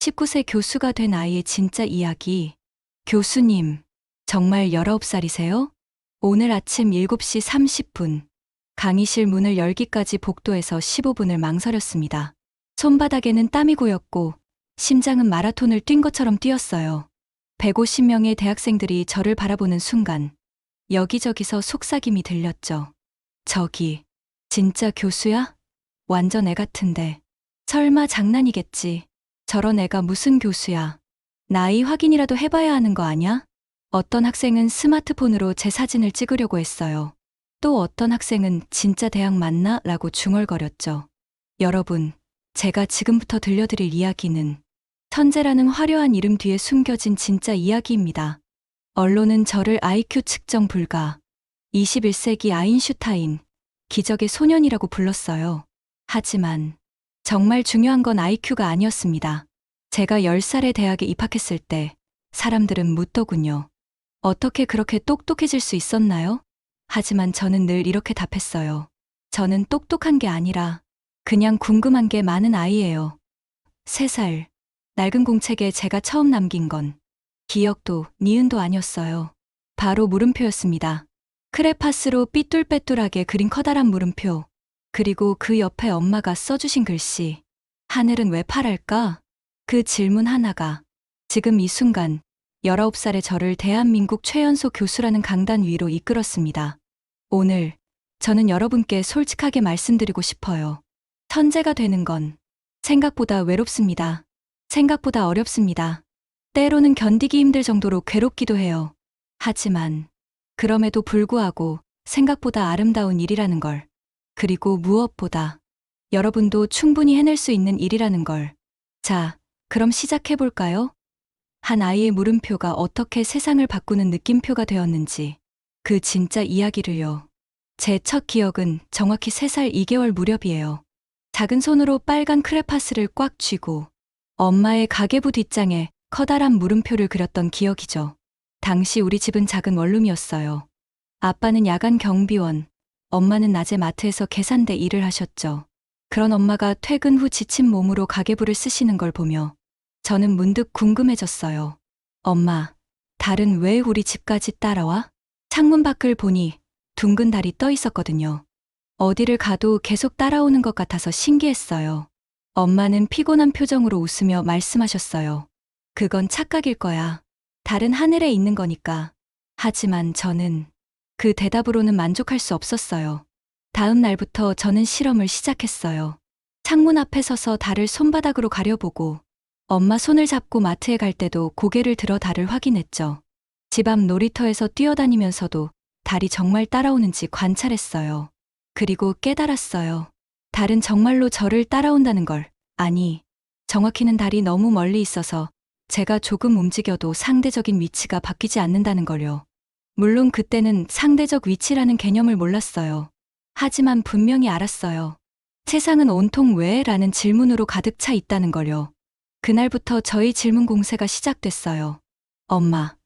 19세 교수가 된 아이의 진짜 이야기. 교수님, 정말 19살이세요? 오늘 아침 7시 30분. 강의실 문을 열기까지 복도에서 15분을 망설였습니다. 손바닥에는 땀이 고였고, 심장은 마라톤을 뛴 것처럼 뛰었어요. 150명의 대학생들이 저를 바라보는 순간, 여기저기서 속삭임이 들렸죠. 저기, 진짜 교수야? 완전 애 같은데. 설마 장난이겠지. 저런 애가 무슨 교수야. 나이 확인이라도 해봐야 하는 거 아냐? 어떤 학생은 스마트폰으로 제 사진을 찍으려고 했어요. 또 어떤 학생은 진짜 대학 맞나? 라고 중얼거렸죠. 여러분, 제가 지금부터 들려드릴 이야기는 천재라는 화려한 이름 뒤에 숨겨진 진짜 이야기입니다. 언론은 저를 IQ 측정 불가, 21세기 아인슈타인, 기적의 소년이라고 불렀어요. 하지만 정말 중요한 건 IQ가 아니었습니다. 제가 10살에 대학에 입학했을 때 사람들은 묻더군요. 어떻게 그렇게 똑똑해질 수 있었나요? 하지만 저는 늘 이렇게 답했어요. 저는 똑똑한 게 아니라 그냥 궁금한 게 많은 아이예요. 3살, 낡은 공책에 제가 처음 남긴 건 기억도 니은도 아니었어요. 바로 물음표였습니다. 크레파스로 삐뚤빼뚤하게 그린 커다란 물음표. 그리고 그 옆에 엄마가 써주신 글씨. 하늘은 왜 파랄까? 그 질문 하나가 지금 이 순간 19살의 저를 대한민국 최연소 교수라는 강단 위로 이끌었습니다. 오늘 저는 여러분께 솔직하게 말씀드리고 싶어요. 천재가 되는 건 생각보다 외롭습니다. 생각보다 어렵습니다. 때로는 견디기 힘들 정도로 괴롭기도 해요. 하지만 그럼에도 불구하고 생각보다 아름다운 일이라는 걸, 그리고 무엇보다 여러분도 충분히 해낼 수 있는 일이라는 걸. 자, 그럼 시작해볼까요? 한 아이의 물음표가 어떻게 세상을 바꾸는 느낌표가 되었는지, 그 진짜 이야기를요. 제 첫 기억은 정확히 3살 2개월 무렵이에요. 작은 손으로 빨간 크레파스를 꽉 쥐고 엄마의 가계부 뒷장에 커다란 물음표를 그렸던 기억이죠. 당시 우리 집은 작은 원룸이었어요. 아빠는 야간 경비원, 엄마는 낮에 마트에서 계산대 일을 하셨죠. 그런 엄마가 퇴근 후 지친 몸으로 가계부를 쓰시는 걸 보며 저는 문득 궁금해졌어요. 엄마, 달은 왜 우리 집까지 따라와? 창문 밖을 보니 둥근 달이 떠 있었거든요. 어디를 가도 계속 따라오는 것 같아서 신기했어요. 엄마는 피곤한 표정으로 웃으며 말씀하셨어요. 그건 착각일 거야. 달은 하늘에 있는 거니까. 하지만 저는 그 대답으로는 만족할 수 없었어요. 다음 날부터 저는 실험을 시작했어요. 창문 앞에 서서 달을 손바닥으로 가려보고 엄마 손을 잡고 마트에 갈 때도 고개를 들어 달을 확인했죠. 집 앞 놀이터에서 뛰어다니면서도 달이 정말 따라오는지 관찰했어요. 그리고 깨달았어요. 달은 정말로 저를 따라온다는 걸. 아니, 정확히는 달이 너무 멀리 있어서 제가 조금 움직여도 상대적인 위치가 바뀌지 않는다는 걸요. 물론 그때는 상대적 위치라는 개념을 몰랐어요. 하지만 분명히 알았어요. 세상은 온통 왜? 라는 질문으로 가득 차 있다는 걸요. 그날부터 저희 질문 공세가 시작됐어요. 엄마,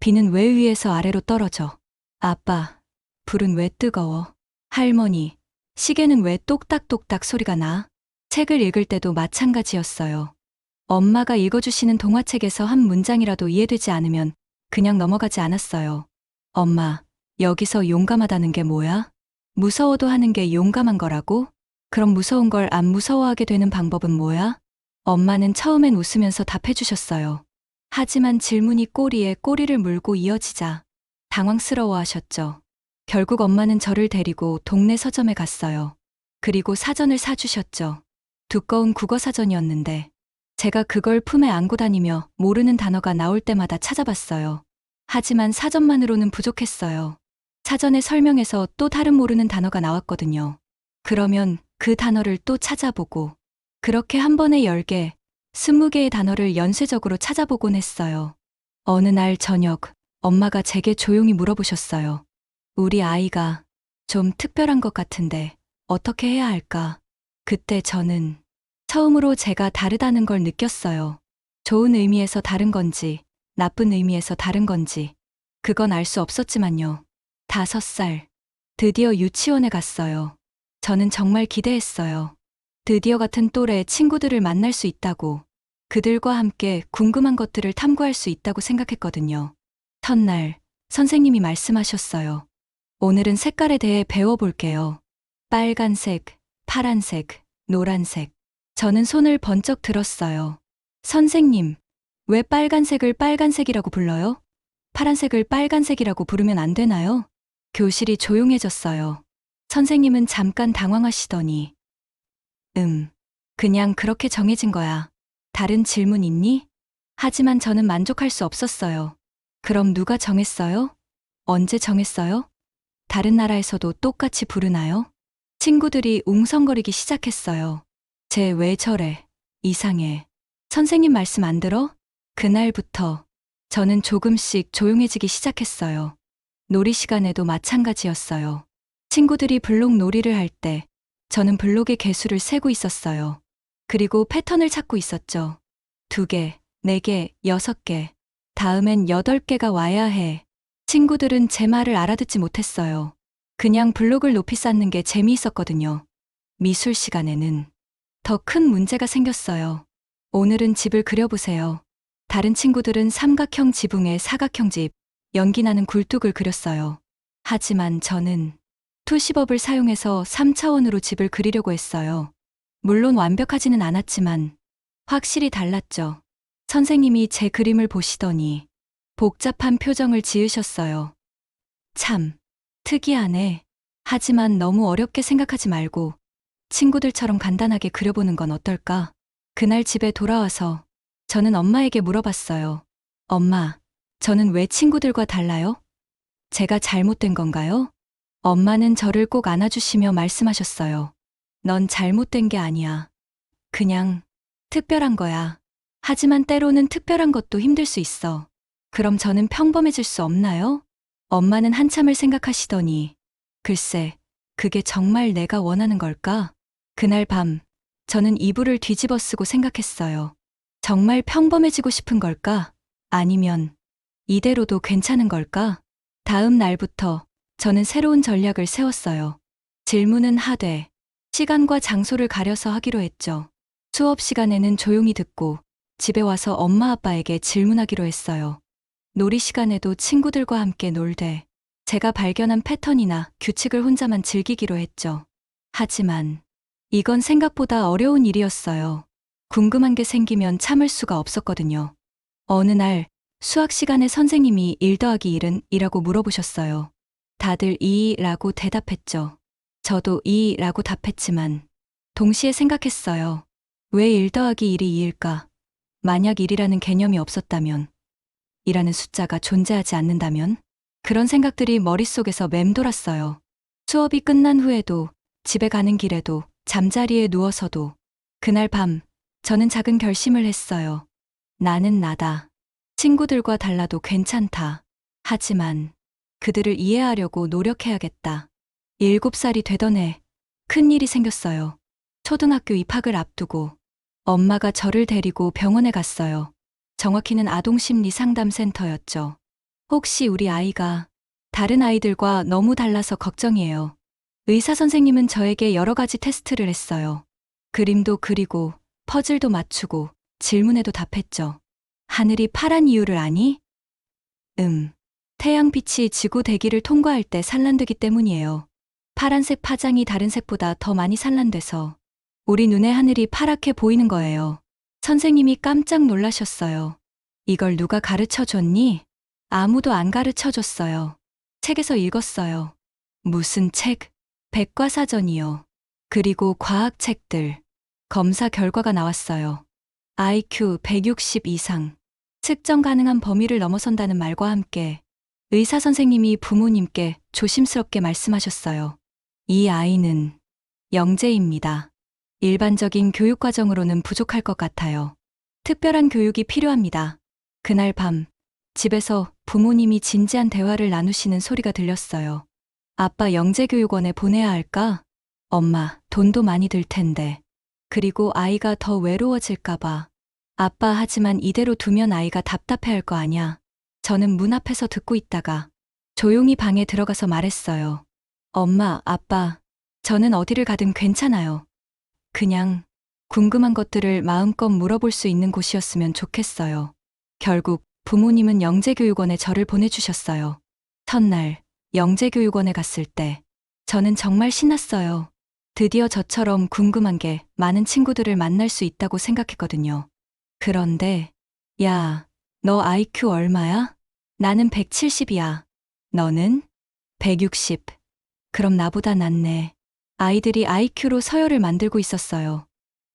비는 왜 위에서 아래로 떨어져? 아빠, 불은 왜 뜨거워? 할머니, 시계는 왜 똑딱똑딱 소리가 나? 책을 읽을 때도 마찬가지였어요. 엄마가 읽어주시는 동화책에서 한 문장이라도 이해되지 않으면 그냥 넘어가지 않았어요. 엄마, 여기서 용감하다는 게 뭐야? 무서워도 하는 게 용감한 거라고? 그럼 무서운 걸 안 무서워하게 되는 방법은 뭐야? 엄마는 처음엔 웃으면서 답해주셨어요. 하지만 질문이 꼬리에 꼬리를 물고 이어지자 당황스러워 하셨죠. 결국 엄마는 저를 데리고 동네 서점에 갔어요. 그리고 사전을 사주셨죠. 두꺼운 국어 사전이었는데 제가 그걸 품에 안고 다니며 모르는 단어가 나올 때마다 찾아봤어요. 하지만 사전만으로는 부족했어요. 사전의 설명에서 또 다른 모르는 단어가 나왔거든요. 그러면 그 단어를 또 찾아보고 그렇게 한 번에 10개, 20개의 단어를 연쇄적으로 찾아보곤 했어요. 어느 날 저녁 엄마가 제게 조용히 물어보셨어요. 우리 아이가 좀 특별한 것 같은데 어떻게 해야 할까? 그때 저는 처음으로 제가 다르다는 걸 느꼈어요. 좋은 의미에서 다른 건지 나쁜 의미에서 다른 건지 그건 알 수 없었지만요. 5살, 드디어 유치원에 갔어요. 저는 정말 기대했어요. 드디어 같은 또래 친구들을 만날 수 있다고. 그들과 함께 궁금한 것들을 탐구할 수 있다고 생각했거든요. 첫날, 선생님이 말씀하셨어요. 오늘은 색깔에 대해 배워볼게요. 빨간색, 파란색, 노란색. 저는 손을 번쩍 들었어요. 선생님, 왜 빨간색을 빨간색이라고 불러요? 파란색을 빨간색이라고 부르면 안 되나요? 교실이 조용해졌어요. 선생님은 잠깐 당황하시더니, 그냥 그렇게 정해진 거야. 다른 질문 있니? 하지만 저는 만족할 수 없었어요. 그럼 누가 정했어요? 언제 정했어요? 다른 나라에서도 똑같이 부르나요? 친구들이 웅성거리기 시작했어요. 쟤 왜 저래? 이상해. 선생님 말씀 안 들어? 그날부터 저는 조금씩 조용해지기 시작했어요. 놀이 시간에도 마찬가지였어요. 친구들이 블록 놀이를 할 때 저는 블록의 개수를 세고 있었어요. 그리고 패턴을 찾고 있었죠. 2개, 4개, 6개. 다음엔 8개가 와야 해. 친구들은 제 말을 알아듣지 못했어요. 그냥 블록을 높이 쌓는 게 재미있었거든요. 미술 시간에는 더 큰 문제가 생겼어요. 오늘은 집을 그려보세요. 다른 친구들은 삼각형 지붕에 사각형 집, 연기나는 굴뚝을 그렸어요. 하지만 저는 투시법을 사용해서 3차원으로 집을 그리려고 했어요. 물론 완벽하지는 않았지만 확실히 달랐죠. 선생님이 제 그림을 보시더니 복잡한 표정을 지으셨어요. 참, 특이하네. 하지만 너무 어렵게 생각하지 말고 친구들처럼 간단하게 그려보는 건 어떨까? 그날 집에 돌아와서 저는 엄마에게 물어봤어요. 엄마, 저는 왜 친구들과 달라요? 제가 잘못된 건가요? 엄마는 저를 꼭 안아주시며 말씀하셨어요. 넌 잘못된 게 아니야. 그냥 특별한 거야. 하지만 때로는 특별한 것도 힘들 수 있어. 그럼 저는 평범해질 수 없나요? 엄마는 한참을 생각하시더니, 글쎄, 그게 정말 내가 원하는 걸까? 그날 밤, 저는 이불을 뒤집어 쓰고 생각했어요. 정말 평범해지고 싶은 걸까? 아니면 이대로도 괜찮은 걸까? 다음 날부터 저는 새로운 전략을 세웠어요. 질문은 하되 시간과 장소를 가려서 하기로 했죠. 수업 시간에는 조용히 듣고 집에 와서 엄마 아빠에게 질문하기로 했어요. 놀이 시간에도 친구들과 함께 놀되 제가 발견한 패턴이나 규칙을 혼자만 즐기기로 했죠. 하지만 이건 생각보다 어려운 일이었어요. 궁금한 게 생기면 참을 수가 없었거든요. 어느 날 수학 시간에 선생님이 1 더하기 1은 이라고 물어보셨어요. 다들 2라고 대답했죠. 저도 2라고 답했지만 동시에 생각했어요. 왜 1 더하기 1이 2일까? 만약 1이라는 개념이 없었다면, 이라는 숫자가 존재하지 않는다면? 그런 생각들이 머릿속에서 맴돌았어요. 수업이 끝난 후에도, 집에 가는 길에도, 잠자리에 누워서도, 그날 밤, 저는 작은 결심을 했어요. 나는 나다. 친구들과 달라도 괜찮다. 하지만 그들을 이해하려고 노력해야겠다. 7살이 되던 해, 큰일이 생겼어요. 초등학교 입학을 앞두고 엄마가 저를 데리고 병원에 갔어요. 정확히는 아동심리상담센터였죠. 혹시 우리 아이가 다른 아이들과 너무 달라서 걱정이에요. 의사 선생님은 저에게 여러 가지 테스트를 했어요. 그림도 그리고 퍼즐도 맞추고 질문에도 답했죠. 하늘이 파란 이유를 아니? 태양빛이 지구 대기를 통과할 때 산란되기 때문이에요. 파란색 파장이 다른 색보다 더 많이 산란돼서 우리 눈에 하늘이 파랗게 보이는 거예요. 선생님이 깜짝 놀라셨어요. 이걸 누가 가르쳐 줬니? 아무도 안 가르쳐 줬어요. 책에서 읽었어요. 무슨 책? 백과사전이요. 그리고 과학책들. 검사 결과가 나왔어요. IQ 160 이상. 측정 가능한 범위를 넘어선다는 말과 함께 의사 선생님이 부모님께 조심스럽게 말씀하셨어요. 이 아이는 영재입니다. 일반적인 교육과정으로는 부족할 것 같아요. 특별한 교육이 필요합니다. 그날 밤, 집에서 부모님이 진지한 대화를 나누시는 소리가 들렸어요. 아빠 영재교육원에 보내야 할까? 엄마, 돈도 많이 들 텐데. 그리고 아이가 더 외로워질까봐. 아빠, 하지만 이대로 두면 아이가 답답해할 거 아냐. 저는 문 앞에서 듣고 있다가 조용히 방에 들어가서 말했어요. 엄마, 아빠, 저는 어디를 가든 괜찮아요. 그냥 궁금한 것들을 마음껏 물어볼 수 있는 곳이었으면 좋겠어요. 결국 부모님은 영재교육원에 저를 보내주셨어요. 첫날 영재교육원에 갔을 때 저는 정말 신났어요. 드디어 저처럼 궁금한 게 많은 친구들을 만날 수 있다고 생각했거든요. 그런데, 야, 너 IQ 얼마야? 나는 170이야. 너는? 160. 그럼 나보다 낫네. 아이들이 IQ로 서열을 만들고 있었어요.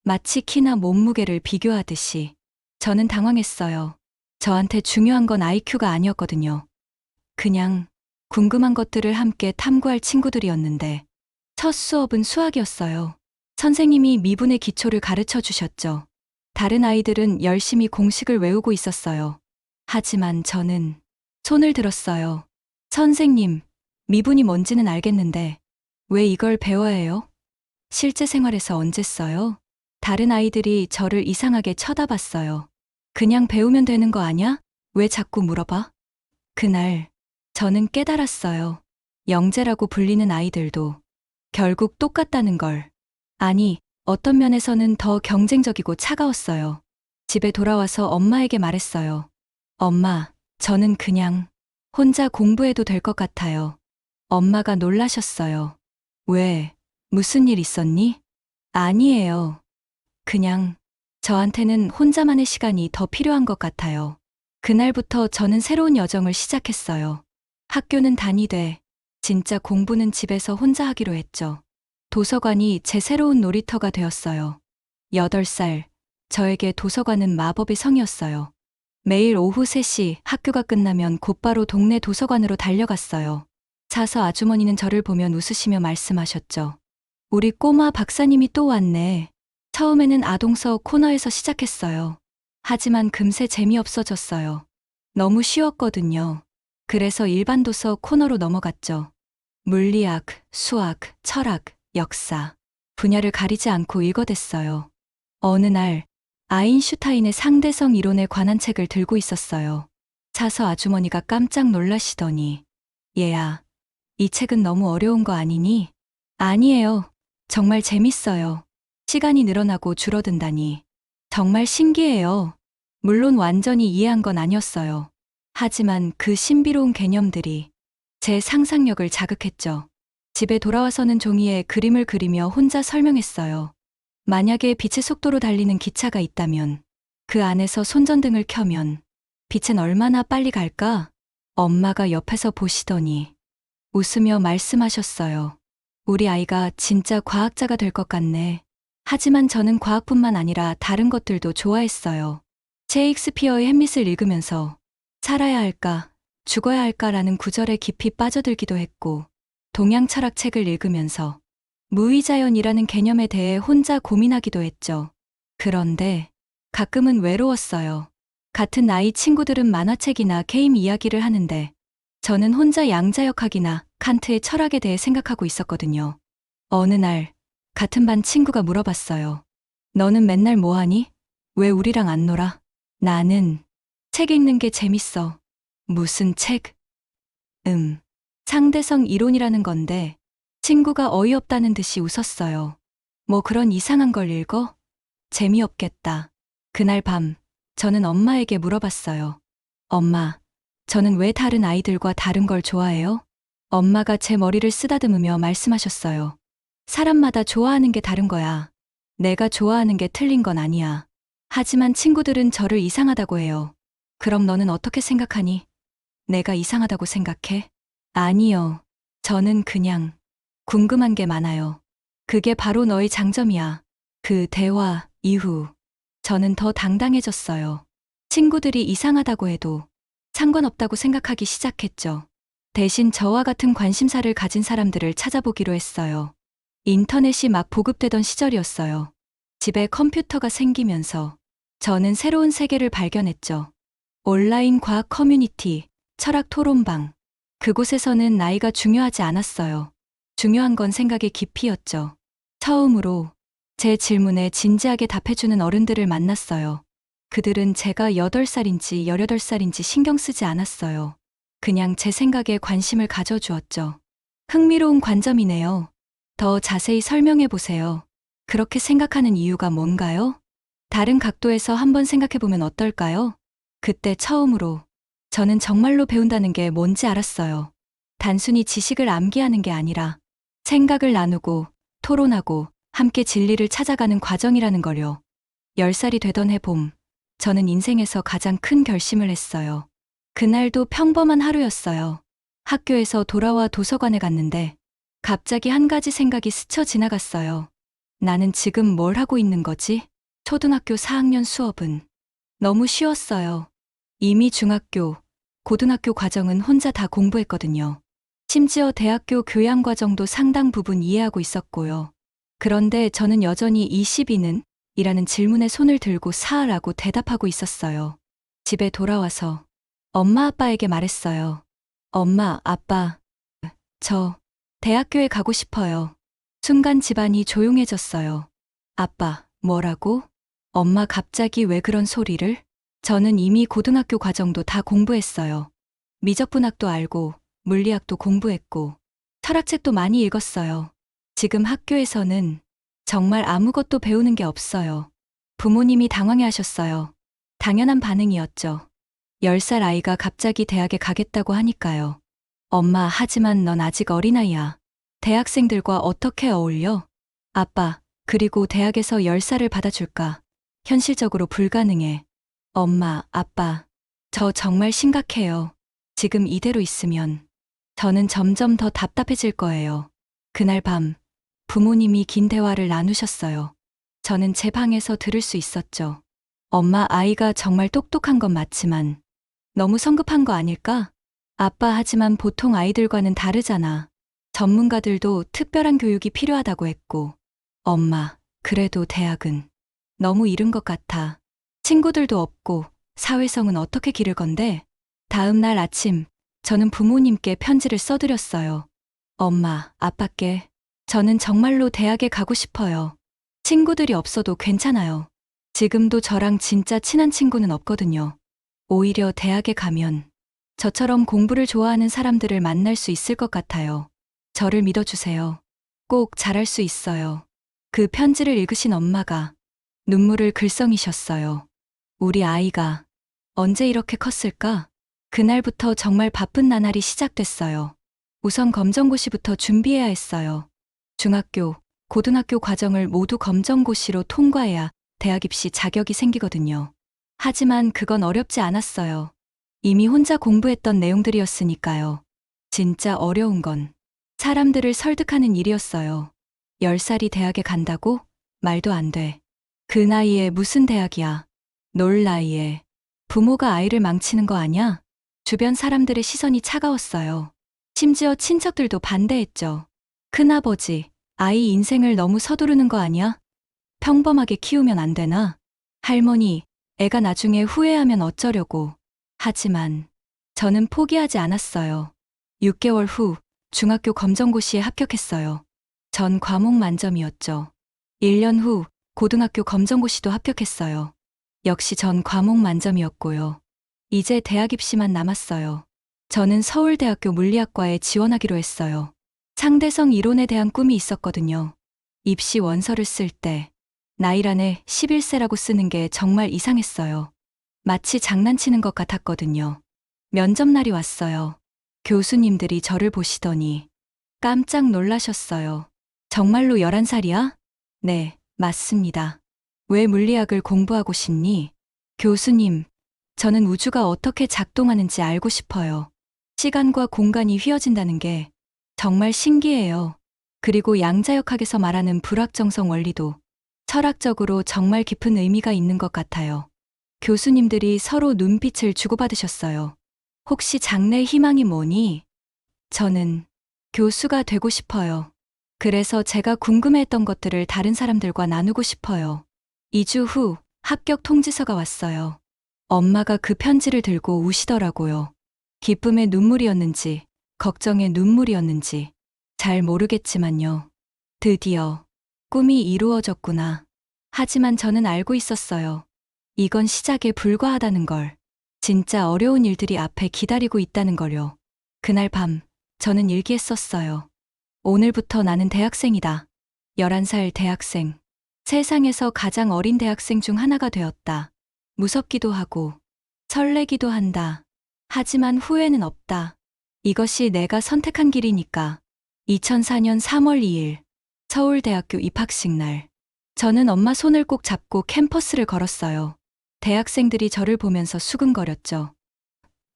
마치 키나 몸무게를 비교하듯이. 저는 당황했어요. 저한테 중요한 건 IQ가 아니었거든요. 그냥 궁금한 것들을 함께 탐구할 친구들이었는데, 첫 수업은 수학이었어요. 선생님이 미분의 기초를 가르쳐 주셨죠. 다른 아이들은 열심히 공식을 외우고 있었어요. 하지만 저는 손을 들었어요. 선생님, 미분이 뭔지는 알겠는데 왜 이걸 배워야 해요? 실제 생활에서 언제 써요? 다른 아이들이 저를 이상하게 쳐다봤어요. 그냥 배우면 되는 거 아냐? 왜 자꾸 물어봐? 그날 저는 깨달았어요. 영재라고 불리는 아이들도 결국 똑같다는 걸. 아니, 어떤 면에서는 더 경쟁적이고 차가웠어요. 집에 돌아와서 엄마에게 말했어요. 엄마, 저는 그냥 혼자 공부해도 될 것 같아요. 엄마가 놀라셨어요. 왜? 무슨 일 있었니? 아니에요. 그냥 저한테는 혼자만의 시간이 더 필요한 것 같아요. 그날부터 저는 새로운 여정을 시작했어요. 학교는 다니되 진짜 공부는 집에서 혼자 하기로 했죠. 도서관이 제 새로운 놀이터가 되었어요. 8살, 저에게 도서관은 마법의 성이었어요. 매일 오후 3시 학교가 끝나면 곧바로 동네 도서관으로 달려갔어요. 사서 아주머니는 저를 보면 웃으시며 말씀하셨죠. 우리 꼬마 박사님이 또 왔네. 처음에는 아동서 코너에서 시작했어요. 하지만 금세 재미없어졌어요. 너무 쉬웠거든요. 그래서 일반 도서 코너로 넘어갔죠. 물리학, 수학, 철학, 역사. 분야를 가리지 않고 읽어댔어요. 어느 날 아인슈타인의 상대성 이론에 관한 책을 들고 있었어요. 사서 아주머니가 깜짝 놀라시더니 얘야, 이 책은 너무 어려운 거 아니니? 아니에요. 정말 재밌어요. 시간이 늘어나고 줄어든다니. 정말 신기해요. 물론 완전히 이해한 건 아니었어요. 하지만 그 신비로운 개념들이 제 상상력을 자극했죠. 집에 돌아와서는 종이에 그림을 그리며 혼자 설명했어요. 만약에 빛의 속도로 달리는 기차가 있다면, 그 안에서 손전등을 켜면 빛은 얼마나 빨리 갈까? 엄마가 옆에서 보시더니 웃으며 말씀하셨어요. 우리 아이가 진짜 과학자가 될 것 같네. 하지만 저는 과학뿐만 아니라 다른 것들도 좋아했어요. 셰익스피어의 햄릿을 읽으면서 살아야 할까, 죽어야 할까라는 구절에 깊이 빠져들기도 했고, 동양 철학 책을 읽으면서 무의자연이라는 개념에 대해 혼자 고민하기도 했죠. 그런데 가끔은 외로웠어요. 같은 나이 친구들은 만화책이나 게임 이야기를 하는데 저는 혼자 양자역학이나 칸트의 철학에 대해 생각하고 있었거든요. 어느 날 같은 반 친구가 물어봤어요. 너는 맨날 뭐하니? 왜 우리랑 안 놀아? 나는 책 읽는 게 재밌어. 무슨 책? 상대성 이론이라는 건데 친구가 어이없다는 듯이 웃었어요. 뭐 그런 이상한 걸 읽어? 재미없겠다. 그날 밤 저는 엄마에게 물어봤어요. 엄마, 저는 왜 다른 아이들과 다른 걸 좋아해요? 엄마가 제 머리를 쓰다듬으며 말씀하셨어요. 사람마다 좋아하는 게 다른 거야. 내가 좋아하는 게 틀린 건 아니야. 하지만 친구들은 저를 이상하다고 해요. 그럼 너는 어떻게 생각하니? 내가 이상하다고 생각해? 아니요. 저는 그냥 궁금한 게 많아요. 그게 바로 너의 장점이야. 그 대화 이후 저는 더 당당해졌어요. 친구들이 이상하다고 해도 상관없다고 생각하기 시작했죠. 대신 저와 같은 관심사를 가진 사람들을 찾아보기로 했어요. 인터넷이 막 보급되던 시절이었어요. 집에 컴퓨터가 생기면서 저는 새로운 세계를 발견했죠. 온라인 과학 커뮤니티, 철학 토론방. 그곳에서는 나이가 중요하지 않았어요. 중요한 건 생각의 깊이였죠. 처음으로 제 질문에 진지하게 답해주는 어른들을 만났어요. 그들은 제가 8살인지 18살인지 신경 쓰지 않았어요. 그냥 제 생각에 관심을 가져주었죠. 흥미로운 관점이네요. 더 자세히 설명해 보세요. 그렇게 생각하는 이유가 뭔가요? 다른 각도에서 한번 생각해보면 어떨까요? 그때 처음으로 저는 정말로 배운다는 게 뭔지 알았어요. 단순히 지식을 암기하는 게 아니라 생각을 나누고 토론하고 함께 진리를 찾아가는 과정이라는 걸요. 10살이 되던 해봄, 저는 인생에서 가장 큰 결심을 했어요. 그날도 평범한 하루였어요. 학교에서 돌아와 도서관에 갔는데 갑자기 한 가지 생각이 스쳐 지나갔어요. 나는 지금 뭘 하고 있는 거지? 초등학교 4학년 수업은 너무 쉬웠어요. 이미 중학교, 고등학교 과정은 혼자 다 공부했거든요. 심지어 대학교 교양 과정도 상당 부분 이해하고 있었고요. 그런데 저는 여전히 22는? 이라는 질문에 손을 들고 사하라고 대답하고 있었어요. 집에 돌아와서 엄마 아빠에게 말했어요. 엄마, 아빠, 저 대학교에 가고 싶어요. 순간 집안이 조용해졌어요. 아빠, 뭐라고? 엄마 갑자기 왜 그런 소리를? 저는 이미 고등학교 과정도 다 공부했어요. 미적분학도 알고 물리학도 공부했고 철학책도 많이 읽었어요. 지금 학교에서는 정말 아무것도 배우는 게 없어요. 부모님이 당황해 하셨어요. 당연한 반응이었죠. 10살 아이가 갑자기 대학에 가겠다고 하니까요. 엄마, 하지만 넌 아직 어린아이야. 대학생들과 어떻게 어울려? 아빠, 그리고 대학에서 10살을 받아줄까? 현실적으로 불가능해. 엄마, 아빠, 저 정말 심각해요. 지금 이대로 있으면 저는 점점 더 답답해질 거예요. 그날 밤, 부모님이 긴 대화를 나누셨어요. 저는 제 방에서 들을 수 있었죠. 엄마, 아이가 정말 똑똑한 건 맞지만 너무 성급한 거 아닐까? 아빠, 하지만 보통 아이들과는 다르잖아. 전문가들도 특별한 교육이 필요하다고 했고. 엄마, 그래도 대학은 너무 이른 것 같아. 친구들도 없고 사회성은 어떻게 기를 건데? 다음 날 아침, 저는 부모님께 편지를 써드렸어요. 엄마, 아빠께 저는 정말로 대학에 가고 싶어요. 친구들이 없어도 괜찮아요. 지금도 저랑 진짜 친한 친구는 없거든요. 오히려 대학에 가면 저처럼 공부를 좋아하는 사람들을 만날 수 있을 것 같아요. 저를 믿어주세요. 꼭 잘할 수 있어요. 그 편지를 읽으신 엄마가 눈물을 글썽이셨어요. 우리 아이가 언제 이렇게 컸을까? 그날부터 정말 바쁜 나날이 시작됐어요. 우선 검정고시부터 준비해야 했어요. 중학교, 고등학교 과정을 모두 검정고시로 통과해야 대학 입시 자격이 생기거든요. 하지만 그건 어렵지 않았어요. 이미 혼자 공부했던 내용들이었으니까요. 진짜 어려운 건 사람들을 설득하는 일이었어요. 10살이 대학에 간다고? 말도 안 돼. 그 나이에 무슨 대학이야. 놀 나이에. 부모가 아이를 망치는 거 아냐? 주변 사람들의 시선이 차가웠어요. 심지어 친척들도 반대했죠. 큰아버지, 아이 인생을 너무 서두르는 거 아니야? 평범하게 키우면 안 되나? 할머니, 애가 나중에 후회하면 어쩌려고. 하지만 저는 포기하지 않았어요. 6개월 후 중학교 검정고시에 합격했어요. 전 과목 만점이었죠. 1년 후 고등학교 검정고시도 합격했어요. 역시 전 과목 만점이었고요. 이제 대학 입시만 남았어요. 저는 서울대학교 물리학과에 지원하기로 했어요. 상대성 이론에 대한 꿈이 있었거든요. 입시 원서를 쓸 때 나이란에 11세라고 쓰는 게 정말 이상했어요. 마치 장난치는 것 같았거든요. 면접날이 왔어요. 교수님들이 저를 보시더니 깜짝 놀라셨어요. 정말로 11살이야? 네, 맞습니다. 왜 물리학을 공부하고 싶니? 교수님, 저는 우주가 어떻게 작동하는지 알고 싶어요. 시간과 공간이 휘어진다는 게 정말 신기해요. 그리고 양자역학에서 말하는 불확정성 원리도 철학적으로 정말 깊은 의미가 있는 것 같아요. 교수님들이 서로 눈빛을 주고받으셨어요. 혹시 장래 희망이 뭐니? 저는 교수가 되고 싶어요. 그래서 제가 궁금해했던 것들을 다른 사람들과 나누고 싶어요. 2주 후 합격 통지서가 왔어요. 엄마가 그 편지를 들고 우시더라고요. 기쁨의 눈물이었는지 걱정의 눈물이었는지 잘 모르겠지만요. 드디어 꿈이 이루어졌구나. 하지만 저는 알고 있었어요. 이건 시작에 불과하다는 걸. 진짜 어려운 일들이 앞에 기다리고 있다는 걸요. 그날 밤 저는 일기에 썼어요. 오늘부터 나는 대학생이다. 11살 대학생. 세상에서 가장 어린 대학생 중 하나가 되었다. 무섭기도 하고 설레기도 한다. 하지만 후회는 없다. 이것이 내가 선택한 길이니까. 2004년 3월 2일 서울대학교 입학식 날. 저는 엄마 손을 꼭 잡고 캠퍼스를 걸었어요. 대학생들이 저를 보면서 수근거렸죠.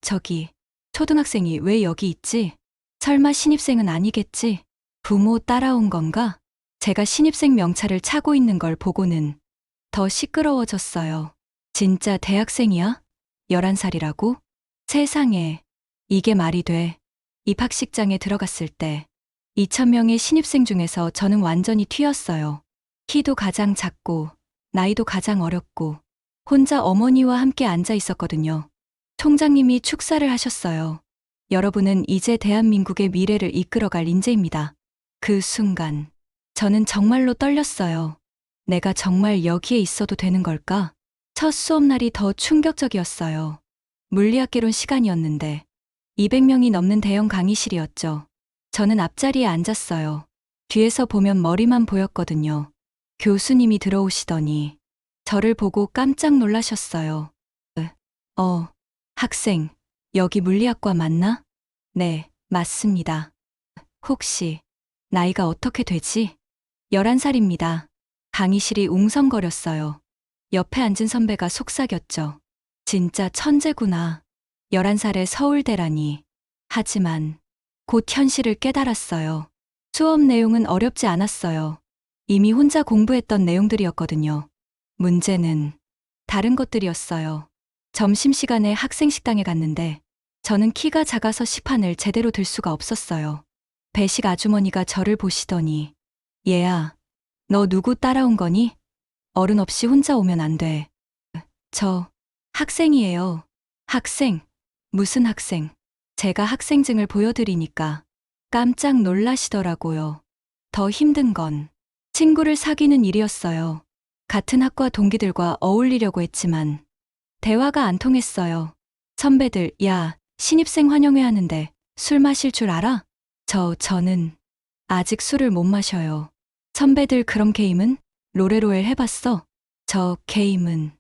저기, 초등학생이 왜 여기 있지? 설마 신입생은 아니겠지? 부모 따라온 건가? 제가 신입생 명찰을 차고 있는 걸 보고는 더 시끄러워졌어요. 진짜 대학생이야? 11살이라고? 세상에, 이게 말이 돼. 입학식장에 들어갔을 때 2,000명의 신입생 중에서 저는 완전히 튀었어요. 키도 가장 작고 나이도 가장 어렸고 혼자 어머니와 함께 앉아 있었거든요. 총장님이 축사를 하셨어요. 여러분은 이제 대한민국의 미래를 이끌어갈 인재입니다. 그 순간 저는 정말로 떨렸어요. 내가 정말 여기에 있어도 되는 걸까? 첫 수업날이 더 충격적이었어요. 물리학개론 시간이었는데 200명이 넘는 대형 강의실이었죠. 저는 앞자리에 앉았어요. 뒤에서 보면 머리만 보였거든요. 교수님이 들어오시더니 저를 보고 깜짝 놀라셨어요. 학생, 여기 물리학과 맞나? 네, 맞습니다. 혹시 나이가 어떻게 되지? 11살입니다. 강의실이 웅성거렸어요. 옆에 앉은 선배가 속삭였죠. 진짜 천재구나. 11살에 서울대라니. 하지만 곧 현실을 깨달았어요. 수업 내용은 어렵지 않았어요. 이미 혼자 공부했던 내용들이었거든요. 문제는 다른 것들이었어요. 점심시간에 학생 식당에 갔는데 저는 키가 작아서 식판을 제대로 들 수가 없었어요. 배식 아주머니가 저를 보시더니 얘야, 너 누구 따라온 거니? 어른 없이 혼자 오면 안 돼. 저 학생이에요. 학생? 무슨 학생? 제가 학생증을 보여드리니까 깜짝 놀라시더라고요. 더 힘든 건 친구를 사귀는 일이었어요. 같은 학과 동기들과 어울리려고 했지만 대화가 안 통했어요. 선배들, 야, 신입생 환영회 하는데 술 마실 줄 알아? 저는 아직 술을 못 마셔요. 선배들 그럼 게임은? 로레로엘 해봤어? 저 게임은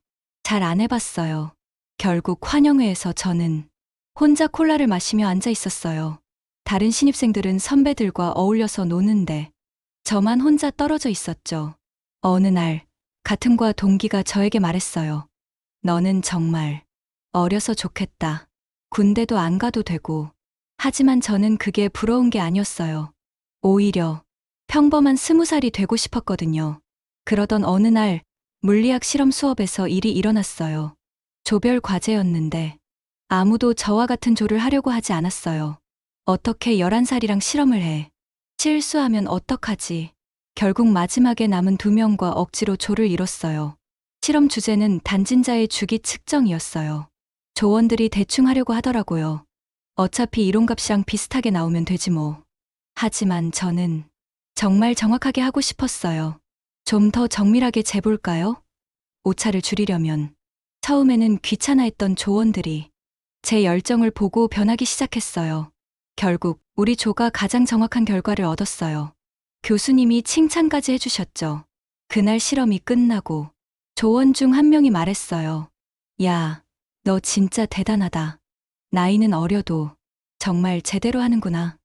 잘 안 해봤어요. 결국 환영회에서 저는 혼자 콜라를 마시며 앉아 있었어요. 다른 신입생들은 선배들과 어울려서 노는데 저만 혼자 떨어져 있었죠. 어느 날 같은 과 동기가 저에게 말했어요. 너는 정말 어려서 좋겠다. 군대도 안 가도 되고. 하지만 저는 그게 부러운 게 아니었어요. 오히려 평범한 20살이 되고 싶었거든요. 그러던 어느 날 물리학 실험 수업에서 일이 일어났어요. 조별 과제였는데 아무도 저와 같은 조를 하려고 하지 않았어요. 어떻게 11살이랑 실험을 해? 실수하면 어떡하지? 결국 마지막에 남은 2명과 억지로 조를 이뤘어요. 실험 주제는 단진자의 주기 측정이었어요. 조원들이 대충 하려고 하더라고요. 어차피 이론값이랑 비슷하게 나오면 되지 뭐. 하지만 저는 정말 정확하게 하고 싶었어요. 좀 더 정밀하게 재볼까요? 오차를 줄이려면. 처음에는 귀찮아했던 조원들이 제 열정을 보고 변하기 시작했어요. 결국 우리 조가 가장 정확한 결과를 얻었어요. 교수님이 칭찬까지 해주셨죠. 그날 실험이 끝나고 조원 중 한 명이 말했어요. 야, 너 진짜 대단하다. 나이는 어려도 정말 제대로 하는구나.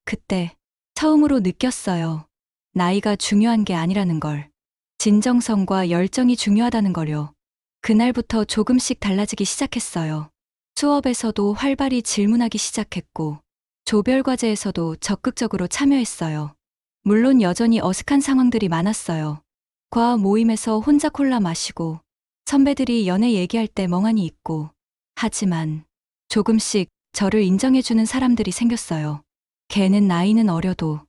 그때 처음으로 느꼈어요. 나이가 중요한 게 아니라는 걸. 진정성과 열정이 중요하다는 걸요. 그날부터 조금씩 달라지기 시작했어요. 수업에서도 활발히 질문하기 시작했고, 조별과제에서도 적극적으로 참여했어요. 물론 여전히 어색한 상황들이 많았어요. 과 모임에서 혼자 콜라 마시고, 선배들이 연애 얘기할 때 멍하니 있고, 하지만 조금씩 저를 인정해주는 사람들이 생겼어요. 걔는 나이는 어려도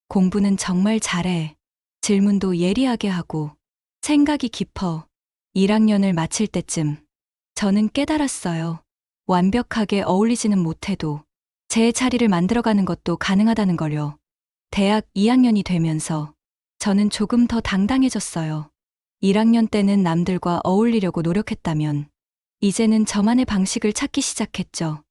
공부는 정말 잘해. 질문도 예리하게 하고 생각이 깊어. 1학년을 마칠 때쯤 저는 깨달았어요. 완벽하게 어울리지는 못해도 제 자리를 만들어가는 것도 가능하다는 걸요. 대학 2학년이 되면서 저는 조금 더 당당해졌어요. 1학년 때는 남들과 어울리려고 노력했다면 이제는 저만의 방식을 찾기 시작했죠.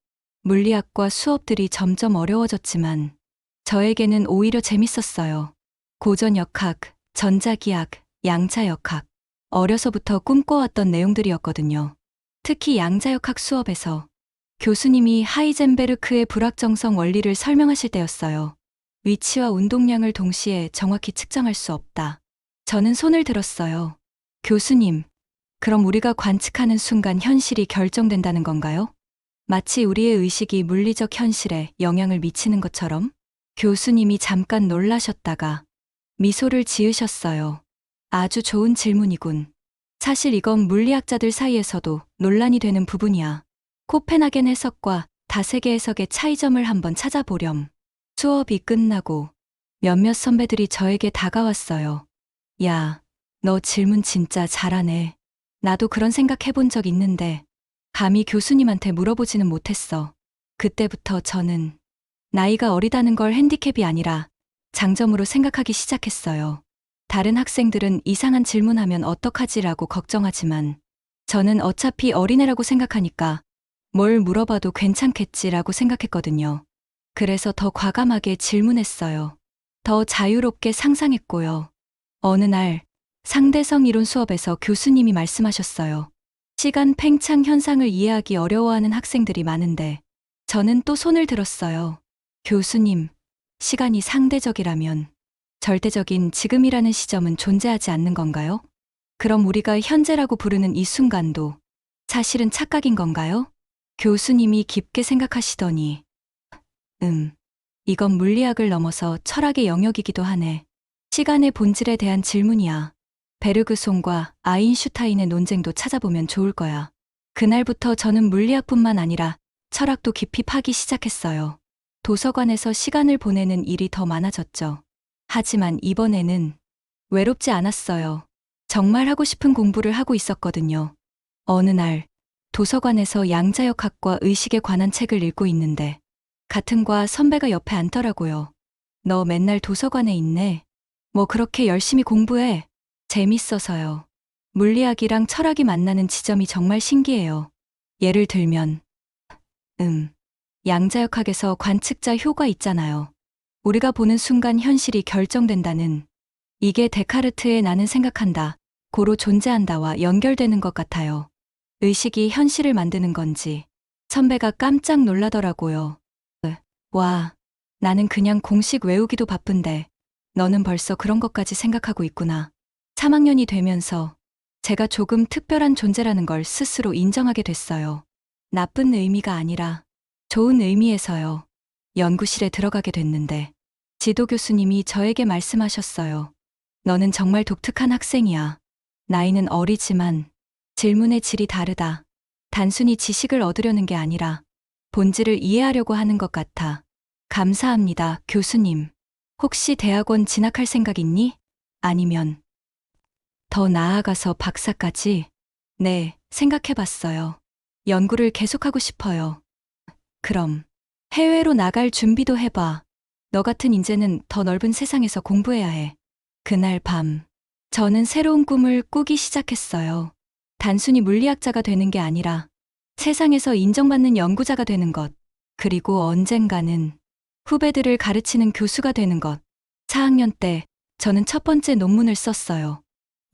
물리학과 수업들이 점점 어려워졌지만 저에게는 오히려 재밌었어요. 고전역학, 전자기학, 양자역학. 어려서부터 꿈꿔왔던 내용들이었거든요. 특히 양자역학 수업에서 교수님이 하이젠베르크의 불확정성 원리를 설명하실 때였어요. 위치와 운동량을 동시에 정확히 측정할 수 없다. 저는 손을 들었어요. 교수님, 그럼 우리가 관측하는 순간 현실이 결정된다는 건가요? 마치 우리의 의식이 물리적 현실에 영향을 미치는 것처럼? 교수님이 잠깐 놀라셨다가 미소를 지으셨어요. 아주 좋은 질문이군. 사실 이건 물리학자들 사이에서도 논란이 되는 부분이야. 코펜하겐 해석과 다세계 해석의 차이점을 한번 찾아보렴. 수업이 끝나고 몇몇 선배들이 저에게 다가왔어요. 야, 너 질문 진짜 잘하네. 나도 그런 생각 해본 적 있는데 감히 교수님한테 물어보지는 못했어. 그때부터 저는 나이가 어리다는 걸 핸디캡이 아니라 장점으로 생각하기 시작했어요. 다른 학생들은 이상한 질문하면 어떡하지라고 걱정하지만 저는 어차피 어린애라고 생각하니까 뭘 물어봐도 괜찮겠지라고 생각했거든요. 그래서 더 과감하게 질문했어요. 더 자유롭게 상상했고요. 어느 날 상대성 이론 수업에서 교수님이 말씀하셨어요. 시간 팽창 현상을 이해하기 어려워하는 학생들이 많은데 저는 또 손을 들었어요. 교수님, 시간이 상대적이라면 절대적인 지금이라는 시점은 존재하지 않는 건가요? 그럼 우리가 현재라고 부르는 이 순간도 사실은 착각인 건가요? 교수님이 깊게 생각하시더니 이건 물리학을 넘어서 철학의 영역이기도 하네. 시간의 본질에 대한 질문이야. 베르그송과 아인슈타인의 논쟁도 찾아보면 좋을 거야. 그날부터 저는 물리학뿐만 아니라 철학도 깊이 파기 시작했어요. 도서관에서 시간을 보내는 일이 더 많아졌죠. 하지만 이번에는 외롭지 않았어요. 정말 하고 싶은 공부를 하고 있었거든요. 어느 날 도서관에서 양자역학과 의식에 관한 책을 읽고 있는데 같은 과 선배가 옆에 앉더라고요. 너 맨날 도서관에 있네. 뭐 그렇게 열심히 공부해. 재밌어서요. 물리학이랑 철학이 만나는 지점이 정말 신기해요. 예를 들면 양자역학에서 관측자 효과 있잖아요. 우리가 보는 순간 현실이 결정된다는, 이게 데카르트의 나는 생각한다, 고로 존재한다와 연결되는 것 같아요. 의식이 현실을 만드는 건지. 선배가 깜짝 놀라더라고요. 와, 나는 그냥 공식 외우기도 바쁜데 너는 벌써 그런 것까지 생각하고 있구나. 3학년이 되면서 제가 조금 특별한 존재라는 걸 스스로 인정하게 됐어요. 나쁜 의미가 아니라 좋은 의미에서요. 연구실에 들어가게 됐는데 지도 교수님이 저에게 말씀하셨어요. 너는 정말 독특한 학생이야. 나이는 어리지만 질문의 질이 다르다. 단순히 지식을 얻으려는 게 아니라 본질을 이해하려고 하는 것 같아. 감사합니다, 교수님. 혹시 대학원 진학할 생각 있니? 아니면 더 나아가서 박사까지? 네, 생각해봤어요. 연구를 계속하고 싶어요. 그럼 해외로 나갈 준비도 해봐. 너 같은 인재는 더 넓은 세상에서 공부해야 해. 그날 밤, 저는 새로운 꿈을 꾸기 시작했어요. 단순히 물리학자가 되는 게 아니라 세상에서 인정받는 연구자가 되는 것, 그리고 언젠가는 후배들을 가르치는 교수가 되는 것. 4학년 때 저는 첫 번째 논문을 썼어요.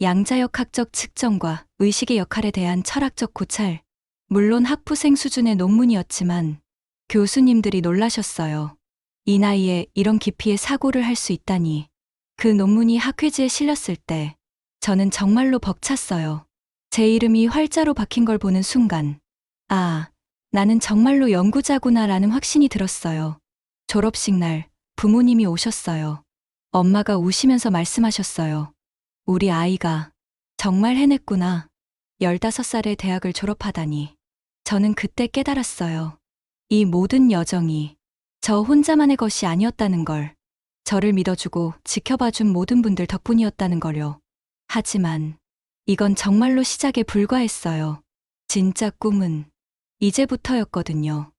양자역학적 측정과 의식의 역할에 대한 철학적 고찰. 물론 학부생 수준의 논문이었지만 교수님들이 놀라셨어요. 이 나이에 이런 깊이의 사고를 할 수 있다니. 그 논문이 학회지에 실렸을 때 저는 정말로 벅찼어요. 제 이름이 활자로 박힌 걸 보는 순간, 아, 나는 정말로 연구자구나라는 확신이 들었어요. 졸업식 날 부모님이 오셨어요. 엄마가 우시면서 말씀하셨어요. 우리 아이가 정말 해냈구나. 15살에 대학을 졸업하다니. 저는 그때 깨달았어요. 이 모든 여정이 저 혼자만의 것이 아니었다는 걸. 저를 믿어주고 지켜봐준 모든 분들 덕분이었다는 걸요. 하지만 이건 정말로 시작에 불과했어요. 진짜 꿈은 이제부터였거든요.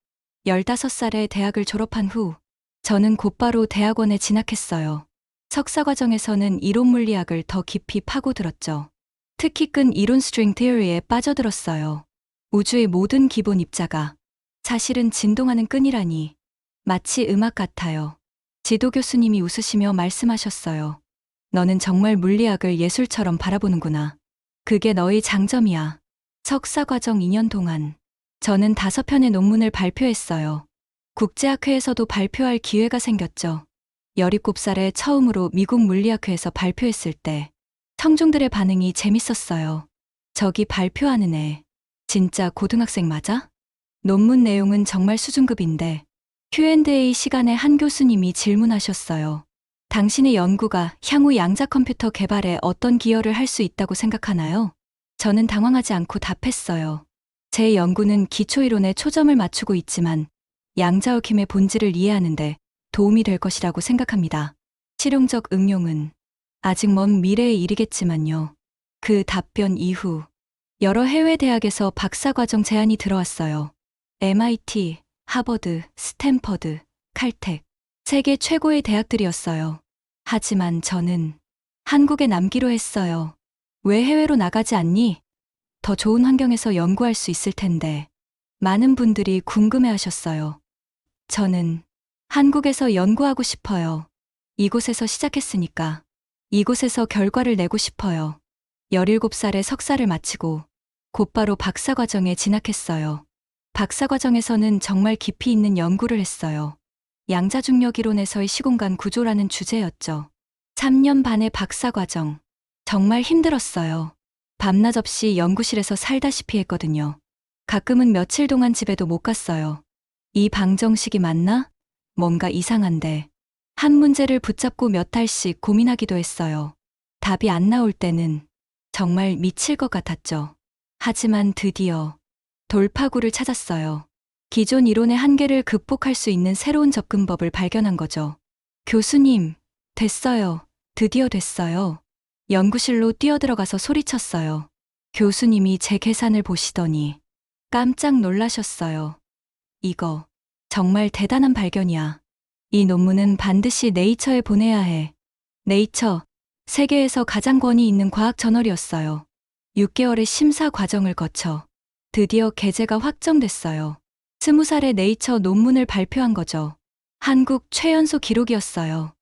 15살에 대학을 졸업한 후 저는 곧바로 대학원에 진학했어요. 석사 과정에서는 이론 물리학을 더 깊이 파고들었죠. 특히 끈 이론 스트링 티어리에 빠져들었어요. 우주의 모든 기본 입자가 사실은 진동하는 끈이라니. 마치 음악 같아요. 지도 교수님이 웃으시며 말씀하셨어요. 너는 정말 물리학을 예술처럼 바라보는구나. 그게 너의 장점이야. 석사 과정 2년 동안 저는 5편의 논문을 발표했어요. 국제학회에서도 발표할 기회가 생겼죠. 17살에 처음으로 미국 물리학회에서 발표했을 때 청중들의 반응이 재밌었어요. 저기 발표하는 애, 진짜 고등학생 맞아? 논문 내용은 정말 수준급인데 Q&A 시간에 한 교수님이 질문하셨어요. 당신의 연구가 향후 양자 컴퓨터 개발에 어떤 기여를 할 수 있다고 생각하나요? 저는 당황하지 않고 답했어요. 제 연구는 기초이론에 초점을 맞추고 있지만 양자역힘의 본질을 이해하는데 도움이 될 것이라고 생각합니다. 실용적 응용은 아직 먼 미래에 이르겠지만요. 그 답변 이후 여러 해외 대학에서 박사과정 제안이 들어왔어요. MIT, 하버드, 스탠퍼드, 칼텍, 세계 최고의 대학들이었어요. 하지만 저는 한국에 남기로 했어요. 왜 해외로 나가지 않니? 더 좋은 환경에서 연구할 수 있을 텐데. 많은 분들이 궁금해 하셨어요. 저는 한국에서 연구하고 싶어요. 이곳에서 시작했으니까. 이곳에서 결과를 내고 싶어요. 17살에 석사를 마치고 곧바로 박사과정에 진학했어요. 박사과정에서는 정말 깊이 있는 연구를 했어요. 양자중력 이론에서의 시공간 구조라는 주제였죠. 3년 반의 박사과정. 정말 힘들었어요. 밤낮 없이 연구실에서 살다시피 했거든요. 가끔은 며칠 동안 집에도 못 갔어요. 이 방정식이 맞나? 뭔가 이상한데. 한 문제를 붙잡고 몇 달씩 고민하기도 했어요. 답이 안 나올 때는 정말 미칠 것 같았죠. 하지만 드디어 돌파구를 찾았어요. 기존 이론의 한계를 극복할 수 있는 새로운 접근법을 발견한 거죠. 교수님, 됐어요. 드디어 됐어요. 연구실로 뛰어들어가서 소리쳤어요. 교수님이 제 계산을 보시더니 깜짝 놀라셨어요. 이거 정말 대단한 발견이야. 이 논문은 반드시 네이처에 보내야 해. 네이처, 세계에서 가장 권위 있는 과학 저널이었어요. 6개월의 심사 과정을 거쳐 드디어 게재가 확정됐어요. 20살에 네이처 논문을 발표한 거죠. 한국 최연소 기록이었어요.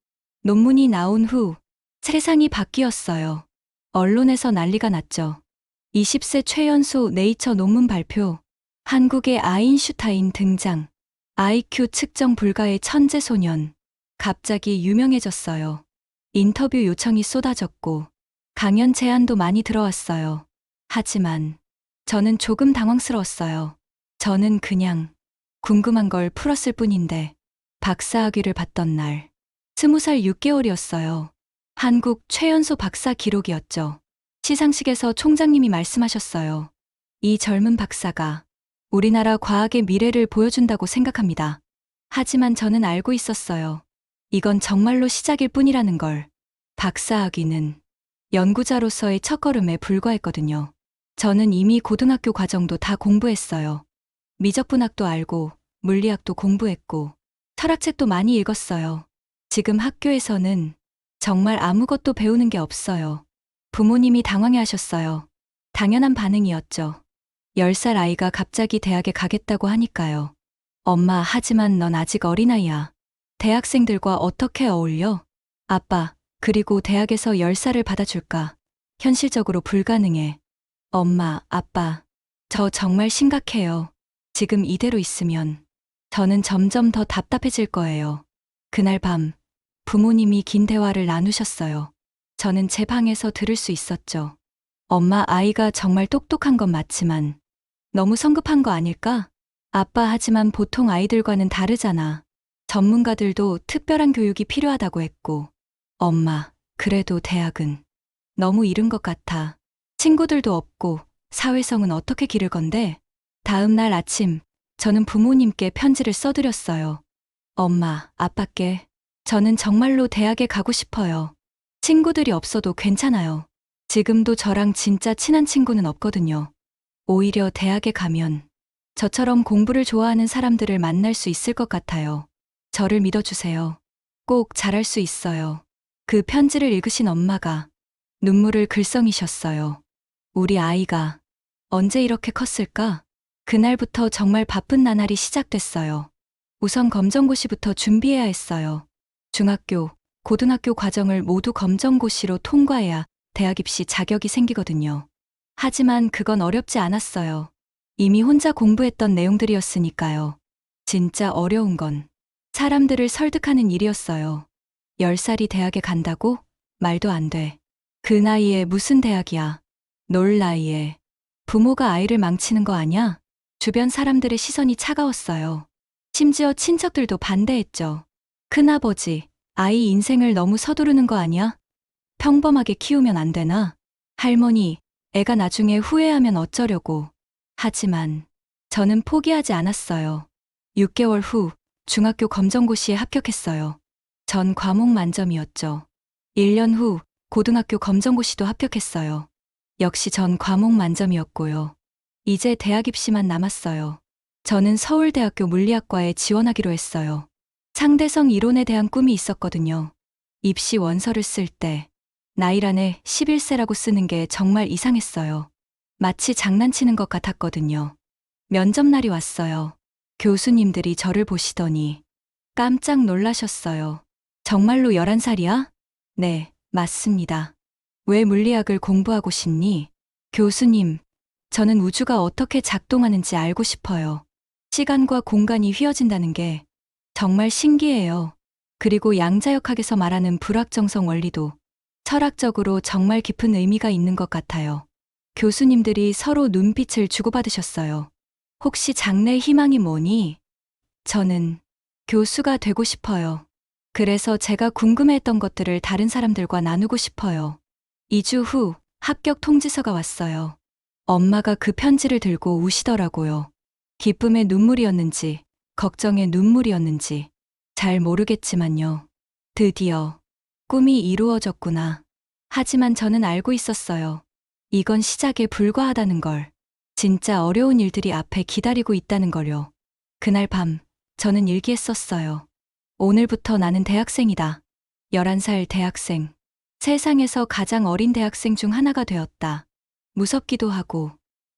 논문이 나온 후 세상이 바뀌었어요. 언론에서 난리가 났죠. 20세 최연소 네이처 논문 발표. 한국의 아인슈타인 등장. IQ 측정 불가의 천재 소년. 갑자기 유명해졌어요. 인터뷰 요청이 쏟아졌고 강연 제안도 많이 들어왔어요. 하지만 저는 조금 당황스러웠어요. 저는 그냥 궁금한 걸 풀었을 뿐인데 박사학위를 받던 날 20살 6개월이었어요. 한국 최연소 박사 기록이었죠. 시상식에서 총장님이 말씀하셨어요. 이 젊은 박사가 우리나라 과학의 미래를 보여준다고 생각합니다. 하지만 저는 알고 있었어요. 이건 정말로 시작일 뿐이라는 걸. 박사학위는 연구자로서의 첫걸음에 불과했거든요. 저는 이미 고등학교 과정도 다 공부했어요. 미적분학도 알고 물리학도 공부했고 철학책도 많이 읽었어요. 지금 학교에서는 정말 아무것도 배우는 게 없어요. 부모님이 당황해 하셨어요. 당연한 반응이었죠. 10살 아이가 갑자기 대학에 가겠다고 하니까요. 엄마, 하지만 넌 아직 어린아이야. 대학생들과 어떻게 어울려? 아빠, 그리고 대학에서 10살을 받아줄까? 현실적으로 불가능해. 엄마, 아빠, 저 정말 심각해요. 지금 이대로 있으면 저는 점점 더 답답해질 거예요. 그날 밤 부모님이 긴 대화를 나누셨어요. 저는 제 방에서 들을 수 있었죠. 엄마, 아이가 정말 똑똑한 건 맞지만 너무 성급한 거 아닐까? 아빠, 하지만 보통 아이들과는 다르잖아. 전문가들도 특별한 교육이 필요하다고 했고. 엄마, 그래도 대학은 너무 이른 것 같아. 친구들도 없고 사회성은 어떻게 기를 건데? 다음 날 아침 저는 부모님께 편지를 써드렸어요. 엄마, 아빠께 저는 정말로 대학에 가고 싶어요. 친구들이 없어도 괜찮아요. 지금도 저랑 진짜 친한 친구는 없거든요. 오히려 대학에 가면 저처럼 공부를 좋아하는 사람들을 만날 수 있을 것 같아요. 저를 믿어주세요. 꼭 잘할 수 있어요. 그 편지를 읽으신 엄마가 눈물을 글썽이셨어요. 우리 아이가 언제 이렇게 컸을까? 그날부터 정말 바쁜 나날이 시작됐어요. 우선 검정고시부터 준비해야 했어요. 중학교, 고등학교 과정을 모두 검정고시로 통과해야 대학 입시 자격이 생기거든요. 하지만 그건 어렵지 않았어요. 이미 혼자 공부했던 내용들이었으니까요. 진짜 어려운 건 사람들을 설득하는 일이었어요. 10살이 대학에 간다고? 말도 안 돼. 그 나이에 무슨 대학이야. 놀 나이에. 부모가 아이를 망치는 거 아냐? 주변 사람들의 시선이 차가웠어요. 심지어 친척들도 반대했죠. 큰아버지, 아이 인생을 너무 서두르는 거 아니야? 평범하게 키우면 안 되나? 할머니, 애가 나중에 후회하면 어쩌려고. 하지만 저는 포기하지 않았어요. 6개월 후 중학교 검정고시에 합격했어요. 전 과목 만점이었죠. 1년 후 고등학교 검정고시도 합격했어요. 역시 전 과목 만점이었고요. 이제 대학 입시만 남았어요. 저는 서울대학교 물리학과에 지원하기로 했어요. 상대성 이론에 대한 꿈이 있었거든요. 입시 원서를 쓸 때 나이란에 11세라고 쓰는 게 정말 이상했어요. 마치 장난치는 것 같았거든요. 면접날이 왔어요. 교수님들이 저를 보시더니 깜짝 놀라셨어요. 정말로 11살이야? 네, 맞습니다. 왜 물리학을 공부하고 싶니? 교수님, 저는 우주가 어떻게 작동하는지 알고 싶어요. 시간과 공간이 휘어진다는 게 정말 신기해요. 그리고 양자역학에서 말하는 불확정성 원리도 철학적으로 정말 깊은 의미가 있는 것 같아요. 교수님들이 서로 눈빛을 주고받으셨어요. 혹시 장래 희망이 뭐니? 저는 교수가 되고 싶어요. 그래서 제가 궁금해했던 것들을 다른 사람들과 나누고 싶어요. 2주 후 합격 통지서가 왔어요. 엄마가 그 편지를 들고 우시더라고요. 기쁨의 눈물이었는지, 걱정의 눈물이었는지 잘 모르겠지만요. 드디어 꿈이 이루어졌구나. 하지만 저는 알고 있었어요. 이건 시작에 불과하다는 걸. 진짜 어려운 일들이 앞에 기다리고 있다는 걸요. 그날 밤, 저는 일기에 썼어요. 오늘부터 나는 대학생이다. 11살 대학생. 세상에서 가장 어린 대학생 중 하나가 되었다. 무섭기도 하고,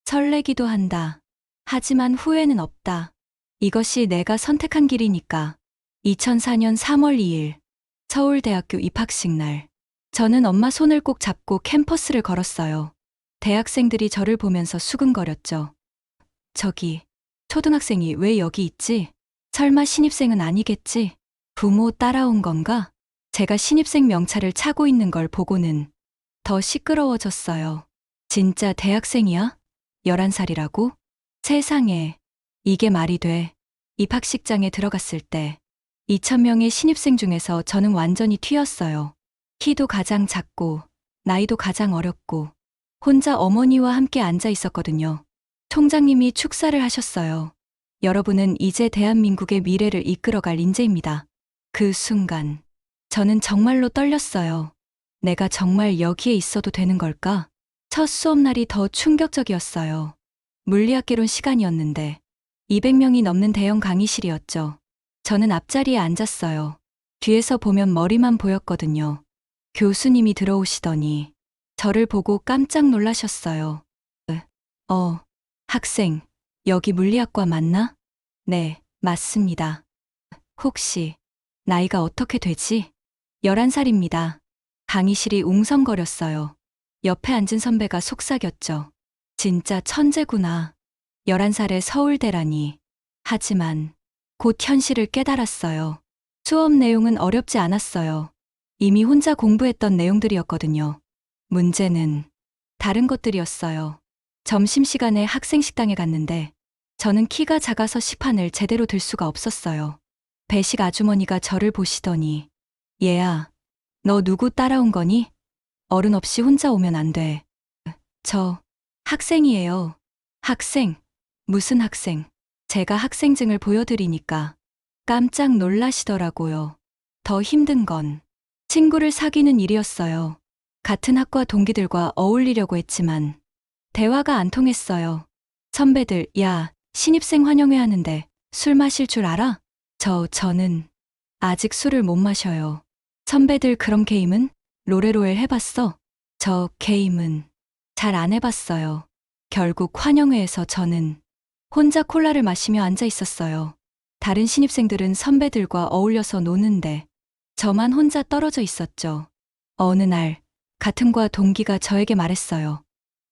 설레기도 한다. 하지만 후회는 없다. 이것이 내가 선택한 길이니까. 2004년 3월 2일, 서울대학교 입학식 날. 저는 엄마 손을 꼭 잡고 캠퍼스를 걸었어요. 대학생들이 저를 보면서 수근거렸죠. 저기, 초등학생이 왜 여기 있지? 설마 신입생은 아니겠지? 부모 따라온 건가? 제가 신입생 명찰을 차고 있는 걸 보고는 더 시끄러워졌어요. 진짜 대학생이야? 11살이라고? 세상에, 이게 말이 돼. 입학식장에 들어갔을 때 2,000명의 신입생 중에서 저는 완전히 튀었어요. 키도 가장 작고, 나이도 가장 어렸고, 혼자 어머니와 함께 앉아 있었거든요. 총장님이 축사를 하셨어요. 여러분은 이제 대한민국의 미래를 이끌어갈 인재입니다. 그 순간, 저는 정말로 떨렸어요. 내가 정말 여기에 있어도 되는 걸까? 첫 수업날이 더 충격적이었어요. 물리학개론 시간이었는데 200명이 넘는 대형 강의실이었죠. 저는 앞자리에 앉았어요. 뒤에서 보면 머리만 보였거든요. 교수님이 들어오시더니 저를 보고 깜짝 놀라셨어요. 학생, 여기 물리학과 맞나? 네, 맞습니다. 혹시 나이가 어떻게 되지? 11살입니다. 강의실이 웅성거렸어요. 옆에 앉은 선배가 속삭였죠. 진짜 천재구나. 11살에 서울대라니. 하지만 곧 현실을 깨달았어요. 수업 내용은 어렵지 않았어요. 이미 혼자 공부했던 내용들이었거든요. 문제는 다른 것들이었어요. 점심시간에 학생 식당에 갔는데 저는 키가 작아서 식판을 제대로 들 수가 없었어요. 배식 아주머니가 저를 보시더니 얘야, 너 누구 따라온 거니? 어른 없이 혼자 오면 안 돼. 저 학생이에요. 학생? 무슨 학생? 제가 학생증을 보여드리니까 깜짝 놀라시더라고요. 더 힘든 건 친구를 사귀는 일이었어요. 같은 학과 동기들과 어울리려고 했지만 대화가 안 통했어요. 선배들, 야, 신입생 환영회 하는데 술 마실 줄 알아? 저는 아직 술을 못 마셔요. 선배들 그럼 게임은? 로레로엘 해봤어? 저 게임은 잘 안 해봤어요. 결국 환영회에서 저는 혼자 콜라를 마시며 앉아 있었어요. 다른 신입생들은 선배들과 어울려서 노는데 저만 혼자 떨어져 있었죠. 어느 날 같은 과 동기가 저에게 말했어요.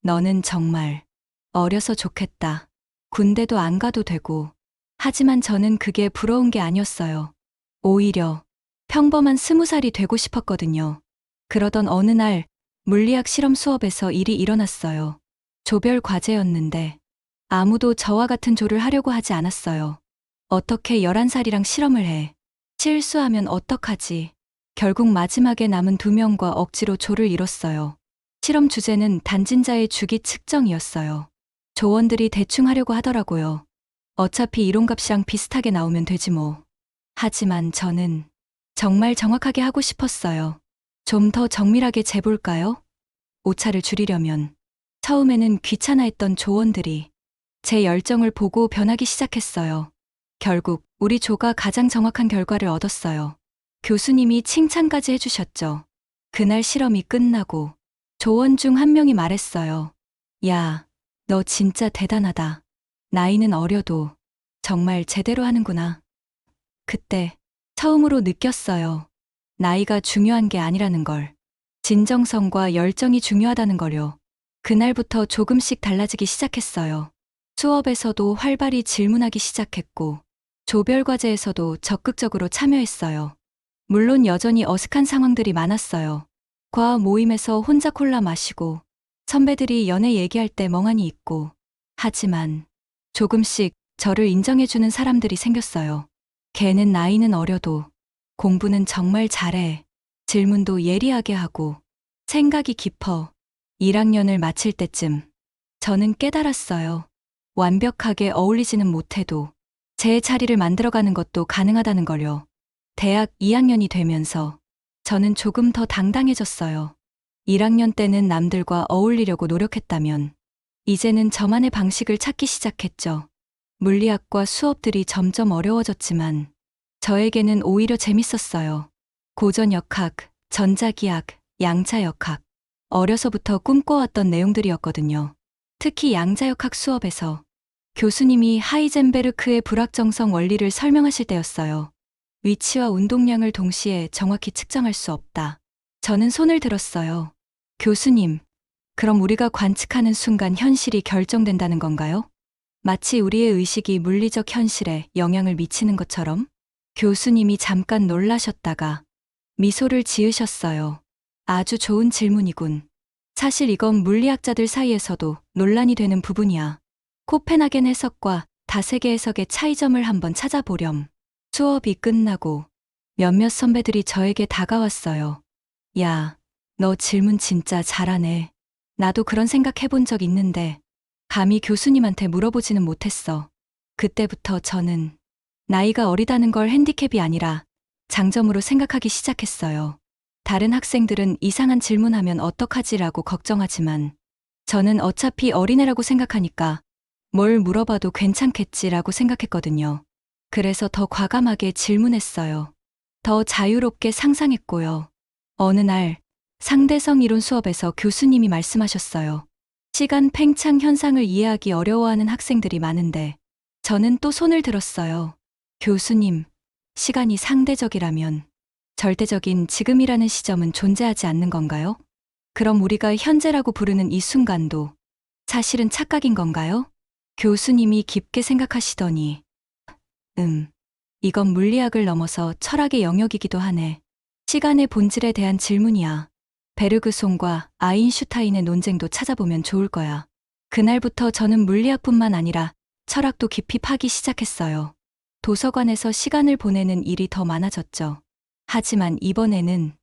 너는 정말 어려서 좋겠다. 군대도 안 가도 되고. 하지만 저는 그게 부러운 게 아니었어요. 오히려 평범한 20살이 되고 싶었거든요. 그러던 어느 날 물리학 실험 수업에서 일이 일어났어요. 조별 과제였는데 아무도 저와 같은 조를 하려고 하지 않았어요. 어떻게 11살이랑 실험을 해? 실수하면 어떡하지? 결국 마지막에 남은 2명과 억지로 조를 이뤘어요. 실험 주제는 단진자의 주기 측정이었어요. 조원들이 대충 하려고 하더라고요. 어차피 이론값이랑 비슷하게 나오면 되지 뭐. 하지만 저는 정말 정확하게 하고 싶었어요. 좀 더 정밀하게 재볼까요? 오차를 줄이려면. 처음에는 귀찮아했던 조원들이 제 열정을 보고 변하기 시작했어요. 결국 우리 조가 가장 정확한 결과를 얻었어요. 교수님이 칭찬까지 해주셨죠. 그날 실험이 끝나고 조원 중 한 명이 말했어요. 야, 너 진짜 대단하다. 나이는 어려도 정말 제대로 하는구나. 그때 처음으로 느꼈어요. 나이가 중요한 게 아니라는 걸. 진정성과 열정이 중요하다는 걸요. 그날부터 조금씩 달라지기 시작했어요. 수업에서도 활발히 질문하기 시작했고, 조별과제에서도 적극적으로 참여했어요. 물론 여전히 어색한 상황들이 많았어요. 과학 모임에서 혼자 콜라 마시고, 선배들이 연애 얘기할 때 멍하니 있고, 하지만 조금씩 저를 인정해주는 사람들이 생겼어요. 걔는 나이는 어려도 공부는 정말 잘해. 질문도 예리하게 하고 생각이 깊어. 1학년을 마칠 때쯤 저는 깨달았어요. 완벽하게 어울리지는 못해도 제 자리를 만들어가는 것도 가능하다는 걸요. 대학 2학년이 되면서 저는 조금 더 당당해졌어요. 1학년 때는 남들과 어울리려고 노력했다면 이제는 저만의 방식을 찾기 시작했죠. 물리학과 수업들이 점점 어려워졌지만 저에게는 오히려 재밌었어요. 고전역학, 전자기학, 양자역학. 어려서부터 꿈꿔왔던 내용들이었거든요. 특히 양자역학 수업에서 교수님이 하이젠베르크의 불확정성 원리를 설명하실 때였어요. 위치와 운동량을 동시에 정확히 측정할 수 없다. 저는 손을 들었어요. 교수님, 그럼 우리가 관측하는 순간 현실이 결정된다는 건가요? 마치 우리의 의식이 물리적 현실에 영향을 미치는 것처럼? 교수님이 잠깐 놀라셨다가 미소를 지으셨어요. 아주 좋은 질문이군. 사실 이건 물리학자들 사이에서도 논란이 되는 부분이야. 코펜하겐 해석과 다세계 해석의 차이점을 한번 찾아보렴. 수업이 끝나고 몇몇 선배들이 저에게 다가왔어요. 야, 너 질문 진짜 잘하네. 나도 그런 생각 해본 적 있는데 감히 교수님한테 물어보지는 못했어. 그때부터 저는 나이가 어리다는 걸 핸디캡이 아니라 장점으로 생각하기 시작했어요. 다른 학생들은 이상한 질문하면 어떡하지라고 걱정하지만 저는 어차피 어린애라고 생각하니까 뭘 물어봐도 괜찮겠지라고 생각했거든요. 그래서 더 과감하게 질문했어요. 더 자유롭게 상상했고요. 어느 날 상대성 이론 수업에서 교수님이 말씀하셨어요. 시간 팽창 현상을 이해하기 어려워하는 학생들이 많은데 저는 또 손을 들었어요. 교수님, 시간이 상대적이라면 절대적인 지금이라는 시점은 존재하지 않는 건가요? 그럼 우리가 현재라고 부르는 이 순간도 사실은 착각인 건가요? 교수님이 깊게 생각하시더니 이건 물리학을 넘어서 철학의 영역이기도 하네. 시간의 본질에 대한 질문이야. 베르그송과 아인슈타인의 논쟁도 찾아보면 좋을 거야. 그날부터 저는 물리학뿐만 아니라 철학도 깊이 파기 시작했어요. 도서관에서 시간을 보내는 일이 더 많아졌죠. 하지만 이번에는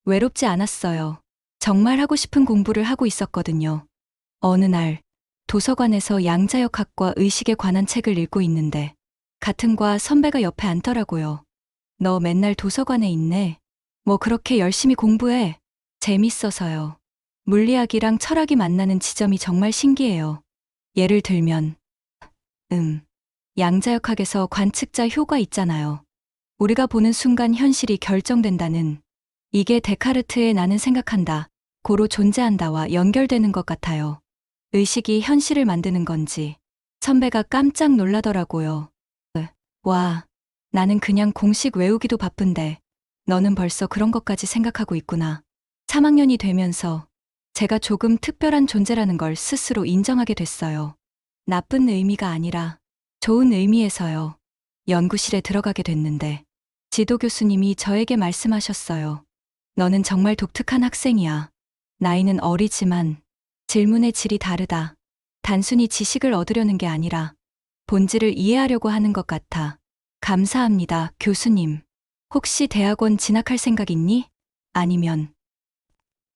외롭지 않았어요. 정말 하고 싶은 공부를 하고 있었거든요. 어느 날 도서관에서 양자역학과 의식에 관한 책을 읽고 있는데 같은 과 선배가 옆에 앉더라고요. 너 맨날 도서관에 있네. 뭐 그렇게 열심히 공부해. 재밌어서요. 물리학이랑 철학이 만나는 지점이 정말 신기해요. 예를 들면 양자역학에서 관측자 효과 있잖아요. 우리가 보는 순간 현실이 결정된다는 이게 데카르트의 나는 생각한다, 고로 존재한다와 연결되는 것 같아요. 의식이 현실을 만드는 건지. 선배가 깜짝 놀라더라고요. 와, 나는 그냥 공식 외우기도 바쁜데 너는 벌써 그런 것까지 생각하고 있구나. 3학년이 되면서 제가 조금 특별한 존재라는 걸 스스로 인정하게 됐어요. 나쁜 의미가 아니라 좋은 의미에서요. 연구실에 들어가게 됐는데 지도 교수님이 저에게 말씀하셨어요. 너는 정말 독특한 학생이야. 나이는 어리지만 질문의 질이 다르다. 단순히 지식을 얻으려는 게 아니라 본질을 이해하려고 하는 것 같아. 감사합니다, 교수님. 혹시 대학원 진학할 생각 있니? 아니면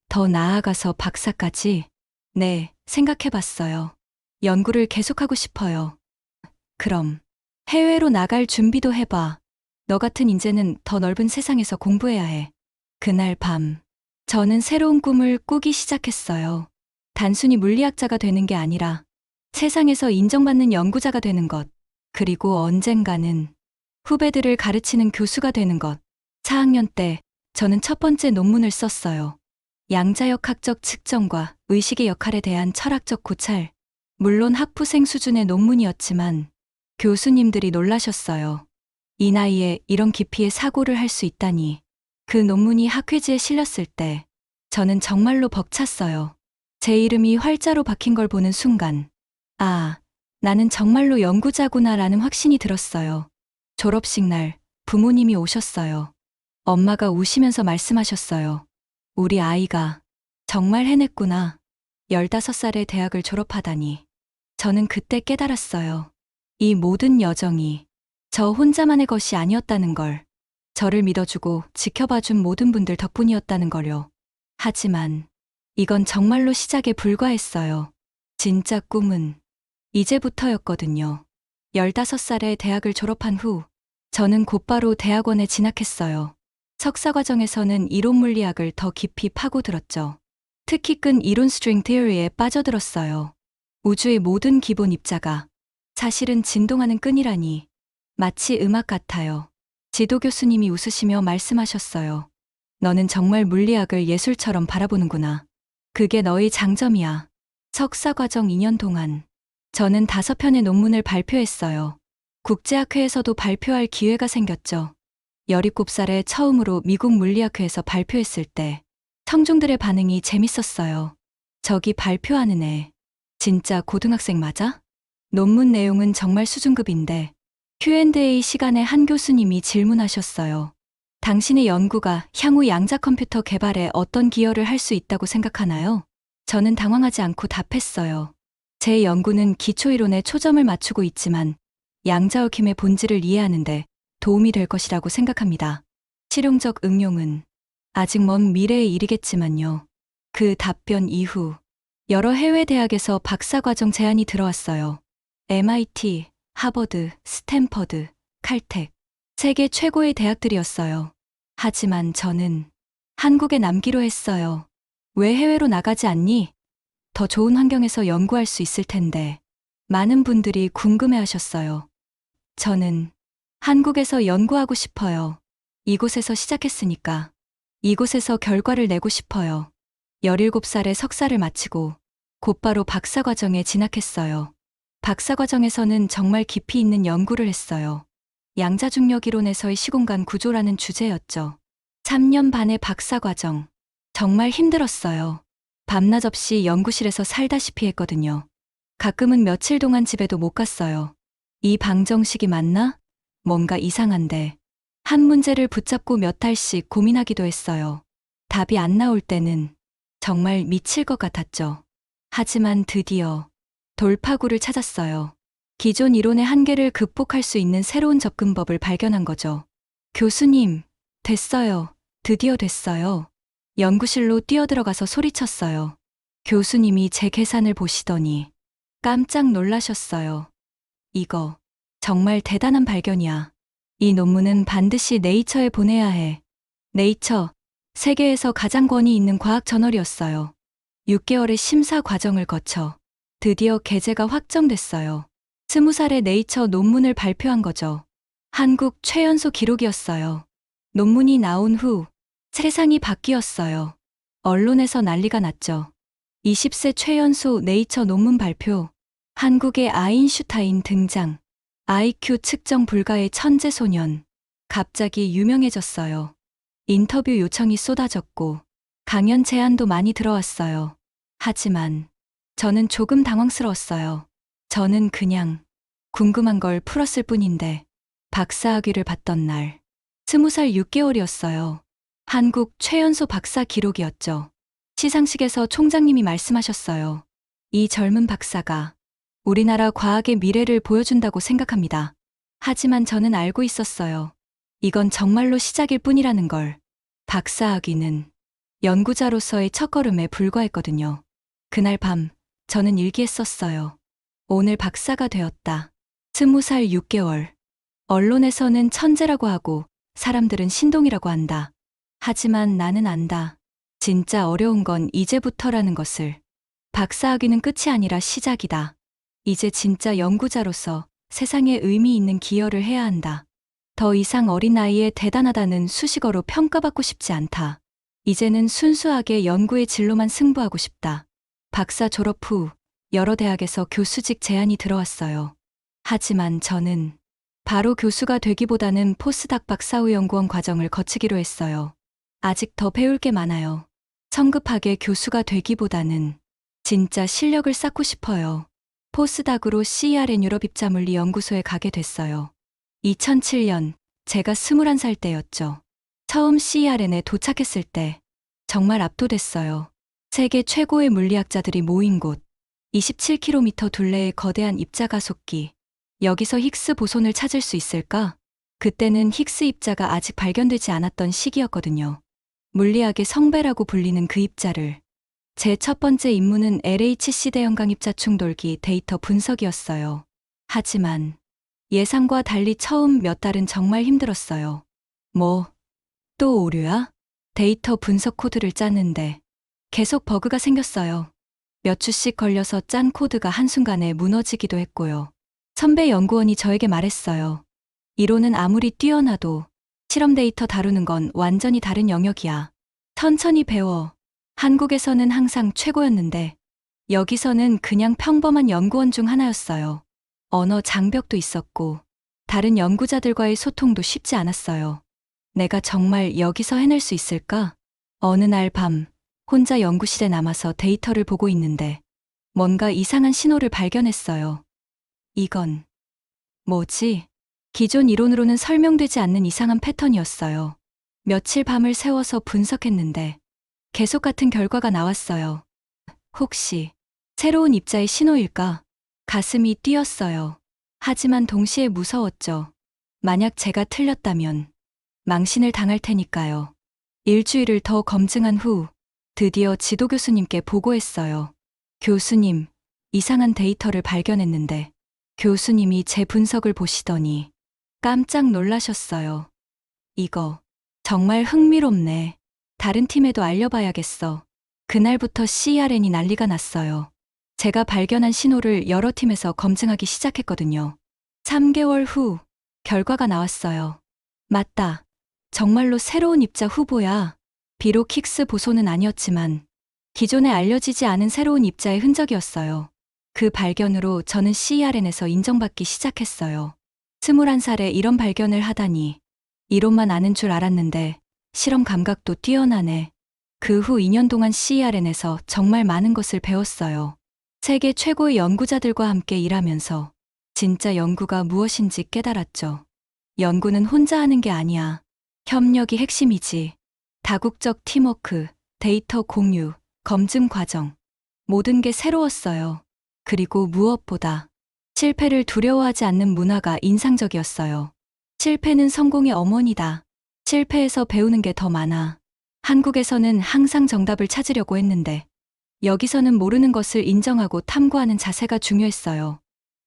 더 나아가서 박사까지? 네, 생각해봤어요. 연구를 계속하고 싶어요. 그럼 해외로 나갈 준비도 해봐. 너 같은 인재는 더 넓은 세상에서 공부해야 해. 그날 밤, 저는 새로운 꿈을 꾸기 시작했어요. 단순히 물리학자가 되는 게 아니라 세상에서 인정받는 연구자가 되는 것, 그리고 언젠가는 후배들을 가르치는 교수가 되는 것. 4학년 때 저는 첫 번째 논문을 썼어요. 양자역학적 측정과 의식의 역할에 대한 철학적 고찰. 물론 학부생 수준의 논문이었지만 교수님들이 놀라셨어요. 이 나이에 이런 깊이의 사고를 할 수 있다니. 그 논문이 학회지에 실렸을 때 저는 정말로 벅찼어요. 제 이름이 활자로 박힌 걸 보는 순간, 아, 나는 정말로 연구자구나라는 확신이 들었어요. 졸업식 날 부모님이 오셨어요. 엄마가 우시면서 말씀하셨어요. 우리 아이가 정말 해냈구나. 15살에 대학을 졸업하다니. 저는 그때 깨달았어요. 이 모든 여정이 저 혼자만의 것이 아니었다는 걸. 저를 믿어주고 지켜봐준 모든 분들 덕분이었다는 걸요. 하지만 이건 정말로 시작에 불과했어요. 진짜 꿈은 이제부터였거든요. 15살에 대학을 졸업한 후 저는 곧바로 대학원에 진학했어요. 석사 과정에서는 이론 물리학을 더 깊이 파고들었죠. 특히 끈 이론 스트링 티어리에 빠져들었어요. 우주의 모든 기본 입자가 사실은 진동하는 끈이라니. 마치 음악 같아요. 지도 교수님이 웃으시며 말씀하셨어요. 너는 정말 물리학을 예술처럼 바라보는구나. 그게 너의 장점이야. 석사 과정 2년 동안 저는 5편의 논문을 발표했어요. 국제학회에서도 발표할 기회가 생겼죠. 17살에 처음으로 미국 물리학회에서 발표했을 때 청중들의 반응이 재밌었어요. 저기 발표하는 애, 진짜 고등학생 맞아? 논문 내용은 정말 수준급인데 Q&A 시간에 한 교수님이 질문하셨어요. 당신의 연구가 향후 양자 컴퓨터 개발에 어떤 기여를 할 수 있다고 생각하나요? 저는 당황하지 않고 답했어요. 제 연구는 기초이론에 초점을 맞추고 있지만 양자역힘의 본질을 이해하는데 도움이 될 것이라고 생각합니다. 실용적 응용은 아직 먼 미래의 일이겠지만요. 그 답변 이후 여러 해외 대학에서 박사과정 제안이 들어왔어요. MIT, 하버드, 스탠퍼드, 칼텍, 세계 최고의 대학들이었어요. 하지만 저는 한국에 남기로 했어요. 왜 해외로 나가지 않니? 더 좋은 환경에서 연구할 수 있을 텐데. 많은 분들이 궁금해 하셨어요. 저는 한국에서 연구하고 싶어요. 이곳에서 시작했으니까. 이곳에서 결과를 내고 싶어요. 17살에 석사를 마치고 곧바로 박사과정에 진학했어요. 박사과정에서는 정말 깊이 있는 연구를 했어요. 양자중력 이론에서의 시공간 구조라는 주제였죠. 3년 반의 박사과정. 정말 힘들었어요. 밤낮 없이 연구실에서 살다시피 했거든요. 가끔은 며칠 동안 집에도 못 갔어요. 이 방정식이 맞나? 뭔가 이상한데. 한 문제를 붙잡고 몇 달씩 고민하기도 했어요. 답이 안 나올 때는 정말 미칠 것 같았죠. 하지만 드디어 돌파구를 찾았어요. 기존 이론의 한계를 극복할 수 있는 새로운 접근법을 발견한 거죠. 교수님, 됐어요. 드디어 됐어요. 연구실로 뛰어들어가서 소리쳤어요. 교수님이 제 계산을 보시더니 깜짝 놀라셨어요. 이거 정말 대단한 발견이야. 이 논문은 반드시 네이처에 보내야 해. 네이처, 세계에서 가장 권위 있는 과학 저널이었어요. 6개월의 심사 과정을 거쳐 드디어 게재가 확정됐어요. 20살에 네이처 논문을 발표한 거죠. 한국 최연소 기록이었어요. 논문이 나온 후 세상이 바뀌었어요. 언론에서 난리가 났죠. 20세 최연소 네이처 논문 발표. 한국의 아인슈타인 등장. IQ 측정 불가의 천재 소년. 갑자기 유명해졌어요. 인터뷰 요청이 쏟아졌고 강연 제안도 많이 들어왔어요. 하지만 저는 조금 당황스러웠어요. 저는 그냥 궁금한 걸 풀었을 뿐인데 박사학위를 받던 날 20살 6개월이었어요. 한국 최연소 박사 기록이었죠. 시상식에서 총장님이 말씀하셨어요. 이 젊은 박사가 우리나라 과학의 미래를 보여준다고 생각합니다. 하지만 저는 알고 있었어요. 이건 정말로 시작일 뿐이라는 걸. 박사학위는 연구자로서의 첫걸음에 불과했거든요. 그날 밤 저는 일기에 썼어요. 오늘 박사가 되었다. 20살 6개월. 언론에서는 천재라고 하고 사람들은 신동이라고 한다. 하지만 나는 안다. 진짜 어려운 건 이제부터라는 것을. 박사학위는 끝이 아니라 시작이다. 이제 진짜 연구자로서 세상에 의미 있는 기여를 해야 한다. 더 이상 어린 나이에 대단하다는 수식어로 평가받고 싶지 않다. 이제는 순수하게 연구의 진로만 승부하고 싶다. 박사 졸업 후 여러 대학에서 교수직 제안이 들어왔어요. 하지만 저는 바로 교수가 되기보다는 포스닥 박사 후 연구원 과정을 거치기로 했어요. 아직 더 배울 게 많아요. 성급하게 교수가 되기보다는 진짜 실력을 쌓고 싶어요. 포스닥으로 CERN 유럽 입자물리 연구소에 가게 됐어요. 2007년 제가 21살 때였죠. 처음 CERN에 도착했을 때 정말 압도됐어요. 세계 최고의 물리학자들이 모인 곳, 27km 둘레의 거대한 입자 가속기. 여기서 힉스 보손을 찾을 수 있을까? 그때는 힉스 입자가 아직 발견되지 않았던 시기였거든요. 물리학의 성배라고 불리는 그 입자를. 제 첫 번째 임무는 LHC 대형강 입자 충돌기 데이터 분석이었어요. 하지만 예상과 달리 처음 몇 달은 정말 힘들었어요. 또 오류야? 데이터 분석 코드를 짰는데 계속 버그가 생겼어요. 몇 주씩 걸려서 짠 코드가 한순간에 무너지기도 했고요. 선배 연구원이 저에게 말했어요. 이론은 아무리 뛰어나도 실험 데이터 다루는 건 완전히 다른 영역이야. 천천히 배워. 한국에서는 항상 최고였는데 여기서는 그냥 평범한 연구원 중 하나였어요. 언어 장벽도 있었고 다른 연구자들과의 소통도 쉽지 않았어요. 내가 정말 여기서 해낼 수 있을까? 어느 날 밤 혼자 연구실에 남아서 데이터를 보고 있는데 뭔가 이상한 신호를 발견했어요. 이건 뭐지? 기존 이론으로는 설명되지 않는 이상한 패턴이었어요. 며칠 밤을 새워서 분석했는데 계속 같은 결과가 나왔어요. 혹시 새로운 입자의 신호일까? 가슴이 뛰었어요. 하지만 동시에 무서웠죠. 만약 제가 틀렸다면 망신을 당할 테니까요. 일주일을 더 검증한 후 드디어 지도 교수님께 보고했어요. 교수님, 이상한 데이터를 발견했는데 교수님이 제 분석을 보시더니 깜짝 놀라셨어요. 이거 정말 흥미롭네. 다른 팀에도 알려봐야겠어. 그날부터 CERN이 난리가 났어요. 제가 발견한 신호를 여러 팀에서 검증하기 시작했거든요. 3개월 후 결과가 나왔어요. 맞다. 정말로 새로운 입자 후보야. 비록 힉스 보손은 아니었지만 기존에 알려지지 않은 새로운 입자의 흔적이었어요. 그 발견으로 저는 CERN에서 인정받기 시작했어요. 21살에 이런 발견을 하다니. 이론만 아는 줄 알았는데 실험 감각도 뛰어나네. 그 후 2년 동안 CERN에서 정말 많은 것을 배웠어요. 세계 최고의 연구자들과 함께 일하면서 진짜 연구가 무엇인지 깨달았죠. 연구는 혼자 하는 게 아니야. 협력이 핵심이지. 다국적 팀워크, 데이터 공유, 검증 과정. 모든 게 새로웠어요. 그리고 무엇보다 실패를 두려워하지 않는 문화가 인상적이었어요. 실패는 성공의 어머니다. 실패에서 배우는 게 더 많아. 한국에서는 항상 정답을 찾으려고 했는데 여기서는 모르는 것을 인정하고 탐구하는 자세가 중요했어요.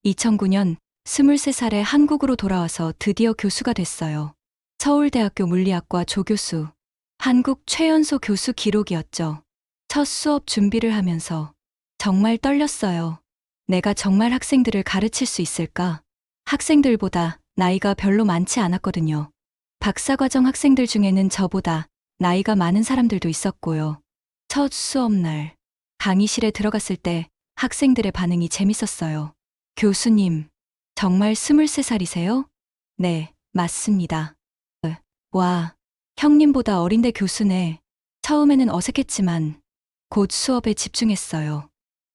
2009년 23살에 한국으로 돌아와서 드디어 교수가 됐어요. 서울대학교 물리학과 조교수. 한국 최연소 교수 기록이었죠. 첫 수업 준비를 하면서 정말 떨렸어요. 내가 정말 학생들을 가르칠 수 있을까? 학생들보다 나이가 별로 많지 않았거든요. 박사과정 학생들 중에는 저보다 나이가 많은 사람들도 있었고요. 첫 수업날 강의실에 들어갔을 때 학생들의 반응이 재밌었어요. 교수님, 정말 23살이세요? 네, 맞습니다. 와, 형님보다 어린데 교수네. 처음에는 어색했지만 곧 수업에 집중했어요.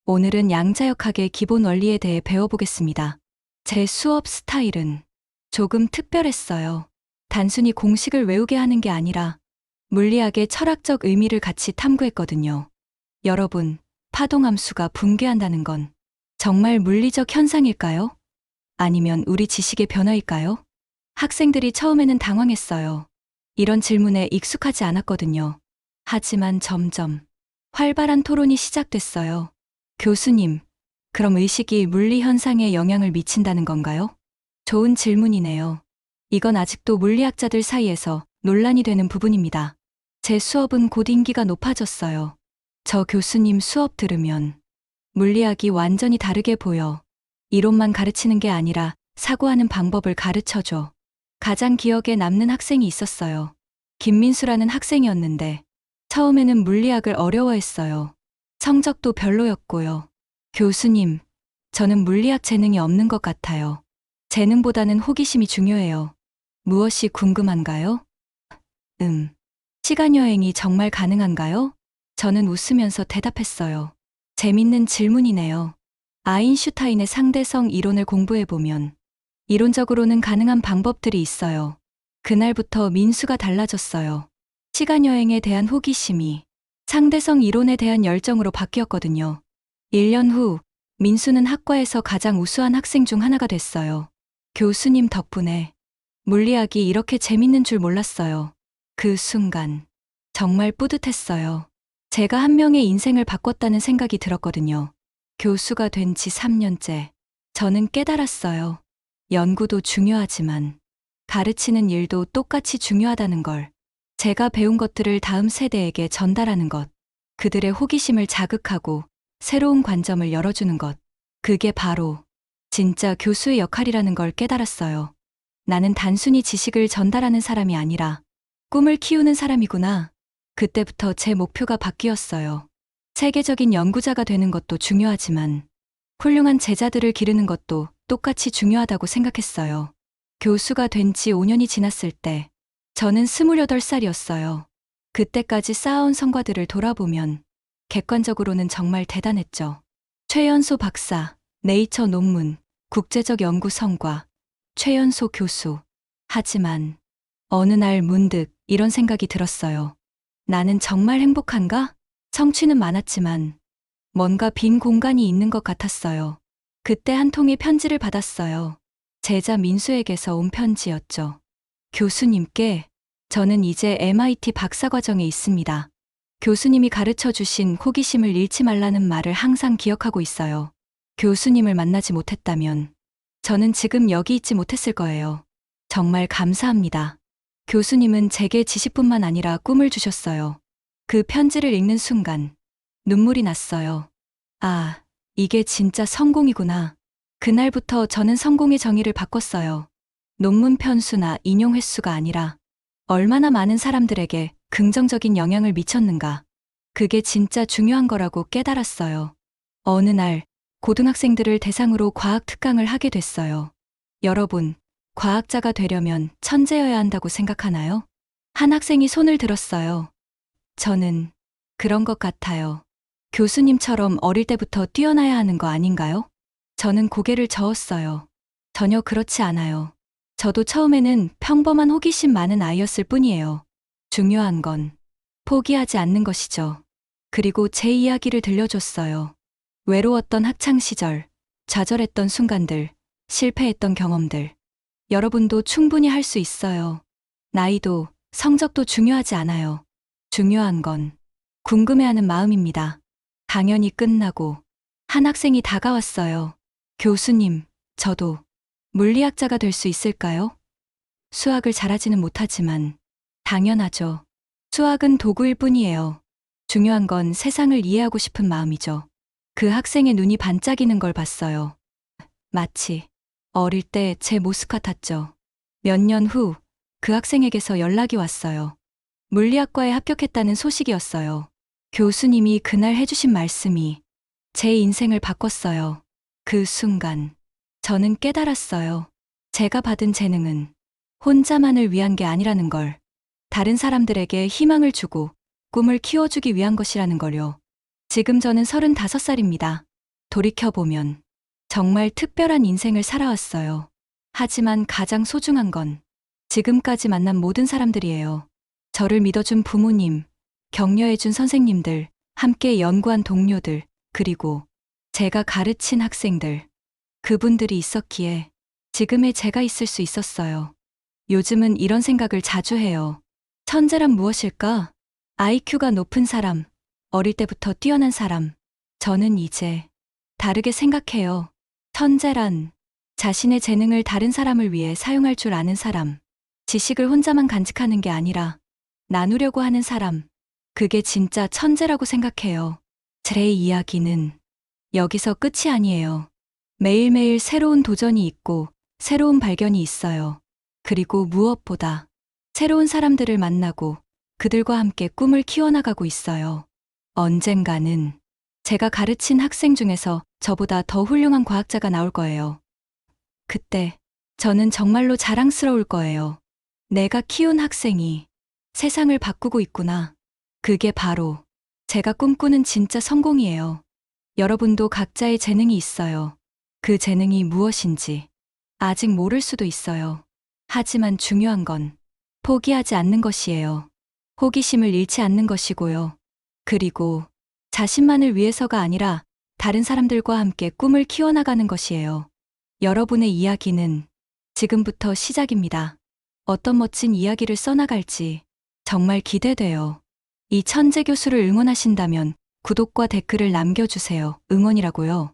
오늘은 양자역학의 기본 원리에 대해 배워보겠습니다. 제 수업 스타일은 조금 특별했어요. 단순히 공식을 외우게 하는 게 아니라 물리학의 철학적 의미를 같이 탐구했거든요. 여러분, 파동함수가 붕괴한다는 건 정말 물리적 현상일까요? 아니면 우리 지식의 변화일까요? 학생들이 처음에는 당황했어요. 이런 질문에 익숙하지 않았거든요. 하지만 점점 활발한 토론이 시작됐어요. 교수님, 그럼 의식이 물리 현상에 영향을 미친다는 건가요? 좋은 질문이네요. 이건 아직도 물리학자들 사이에서 논란이 되는 부분입니다. 제 수업은 곧 인기가 높아졌어요. 저 교수님 수업 들으면 물리학이 완전히 다르게 보여. 이론만 가르치는 게 아니라 사고하는 방법을 가르쳐줘. 가장 기억에 남는 학생이 있었어요. 김민수라는 학생이었는데 처음에는 물리학을 어려워했어요. 성적도 별로였고요. 교수님, 저는 물리학 재능이 없는 것 같아요. 재능보다는 호기심이 중요해요. 무엇이 궁금한가요? 시간여행이 정말 가능한가요? 저는 웃으면서 대답했어요. 재밌는 질문이네요. 아인슈타인의 상대성 이론을 공부해보면 이론적으로는 가능한 방법들이 있어요. 그날부터 민수가 달라졌어요. 시간여행에 대한 호기심이 상대성 이론에 대한 열정으로 바뀌었거든요. 1년 후, 민수는 학과에서 가장 우수한 학생 중 하나가 됐어요. 교수님 덕분에 물리학이 이렇게 재밌는 줄 몰랐어요. 그 순간, 정말 뿌듯했어요. 제가 한 명의 인생을 바꿨다는 생각이 들었거든요. 교수가 된 지 3년째. 저는 깨달았어요. 연구도 중요하지만 가르치는 일도 똑같이 중요하다는 걸. 제가 배운 것들을 다음 세대에게 전달하는 것. 그들의 호기심을 자극하고 새로운 관점을 열어주는 것. 그게 바로 진짜 교수의 역할이라는 걸 깨달았어요. 나는 단순히 지식을 전달하는 사람이 아니라 꿈을 키우는 사람이구나. 그때부터 제 목표가 바뀌었어요. 세계적인 연구자가 되는 것도 중요하지만 훌륭한 제자들을 기르는 것도 똑같이 중요하다고 생각했어요. 교수가 된 지 5년이 지났을 때 저는 28살이었어요. 그때까지 쌓아온 성과들을 돌아보면 객관적으로는 정말 대단했죠. 최연소 박사, 네이처 논문, 국제적 연구 성과, 최연소 교수. 하지만 어느 날 문득 이런 생각이 들었어요. 나는 정말 행복한가? 성취는 많았지만 뭔가 빈 공간이 있는 것 같았어요. 그때 한 통의 편지를 받았어요. 제자 민수에게서 온 편지였죠. 교수님께, 저는 이제 MIT 박사과정에 있습니다. 교수님이 가르쳐 주신 호기심을 잃지 말라는 말을 항상 기억하고 있어요. 교수님을 만나지 못했다면 저는 지금 여기 있지 못했을 거예요. 정말 감사합니다. 교수님은 제게 지식뿐만 아니라 꿈을 주셨어요. 그 편지를 읽는 순간 눈물이 났어요. 아, 이게 진짜 성공이구나. 그날부터 저는 성공의 정의를 바꿨어요. 논문 편수나 인용 횟수가 아니라 얼마나 많은 사람들에게 긍정적인 영향을 미쳤는가. 그게 진짜 중요한 거라고 깨달았어요. 어느 날 고등학생들을 대상으로 과학 특강을 하게 됐어요. 여러분, 과학자가 되려면 천재여야 한다고 생각하나요? 한 학생이 손을 들었어요. 저는 그런 것 같아요. 교수님처럼 어릴 때부터 뛰어나야 하는 거 아닌가요? 저는 고개를 저었어요. 전혀 그렇지 않아요. 저도 처음에는 평범한 호기심 많은 아이였을 뿐이에요. 중요한 건 포기하지 않는 것이죠. 그리고 제 이야기를 들려줬어요. 외로웠던 학창시절, 좌절했던 순간들, 실패했던 경험들. 여러분도 충분히 할 수 있어요. 나이도, 성적도 중요하지 않아요. 중요한 건 궁금해하는 마음입니다. 강연이 끝나고 한 학생이 다가왔어요. 교수님, 저도 물리학자가 될 수 있을까요? 수학을 잘하지는 못하지만 당연하죠. 수학은 도구일 뿐이에요. 중요한 건 세상을 이해하고 싶은 마음이죠. 그 학생의 눈이 반짝이는 걸 봤어요. 마치 어릴 때 제 모습 같았죠. 몇 년 후 그 학생에게서 연락이 왔어요. 물리학과에 합격했다는 소식이었어요. 교수님이 그날 해주신 말씀이 제 인생을 바꿨어요. 그 순간 저는 깨달았어요. 제가 받은 재능은 혼자만을 위한 게 아니라는 걸. 다른 사람들에게 희망을 주고 꿈을 키워주기 위한 것이라는 걸요. 지금 저는 35살입니다. 돌이켜보면 정말 특별한 인생을 살아왔어요. 하지만 가장 소중한 건 지금까지 만난 모든 사람들이에요. 저를 믿어준 부모님, 격려해준 선생님들, 함께 연구한 동료들, 그리고 제가 가르친 학생들. 그분들이 있었기에 지금의 제가 있을 수 있었어요. 요즘은 이런 생각을 자주 해요. 천재란 무엇일까? IQ가 높은 사람, 어릴 때부터 뛰어난 사람. 저는 이제 다르게 생각해요. 천재란 자신의 재능을 다른 사람을 위해 사용할 줄 아는 사람. 지식을 혼자만 간직하는 게 아니라 나누려고 하는 사람. 그게 진짜 천재라고 생각해요. 제 이야기는 여기서 끝이 아니에요. 매일매일 새로운 도전이 있고 새로운 발견이 있어요. 그리고 무엇보다 새로운 사람들을 만나고 그들과 함께 꿈을 키워나가고 있어요. 언젠가는 제가 가르친 학생 중에서 저보다 더 훌륭한 과학자가 나올 거예요. 그때 저는 정말로 자랑스러울 거예요. 내가 키운 학생이 세상을 바꾸고 있구나. 그게 바로 제가 꿈꾸는 진짜 성공이에요. 여러분도 각자의 재능이 있어요. 그 재능이 무엇인지 아직 모를 수도 있어요. 하지만 중요한 건 포기하지 않는 것이에요. 호기심을 잃지 않는 것이고요. 그리고 자신만을 위해서가 아니라 다른 사람들과 함께 꿈을 키워나가는 것이에요. 여러분의 이야기는 지금부터 시작입니다. 어떤 멋진 이야기를 써나갈지 정말 기대돼요. 이 천재 교수를 응원하신다면 구독과 댓글을 남겨주세요. 응원이라고요.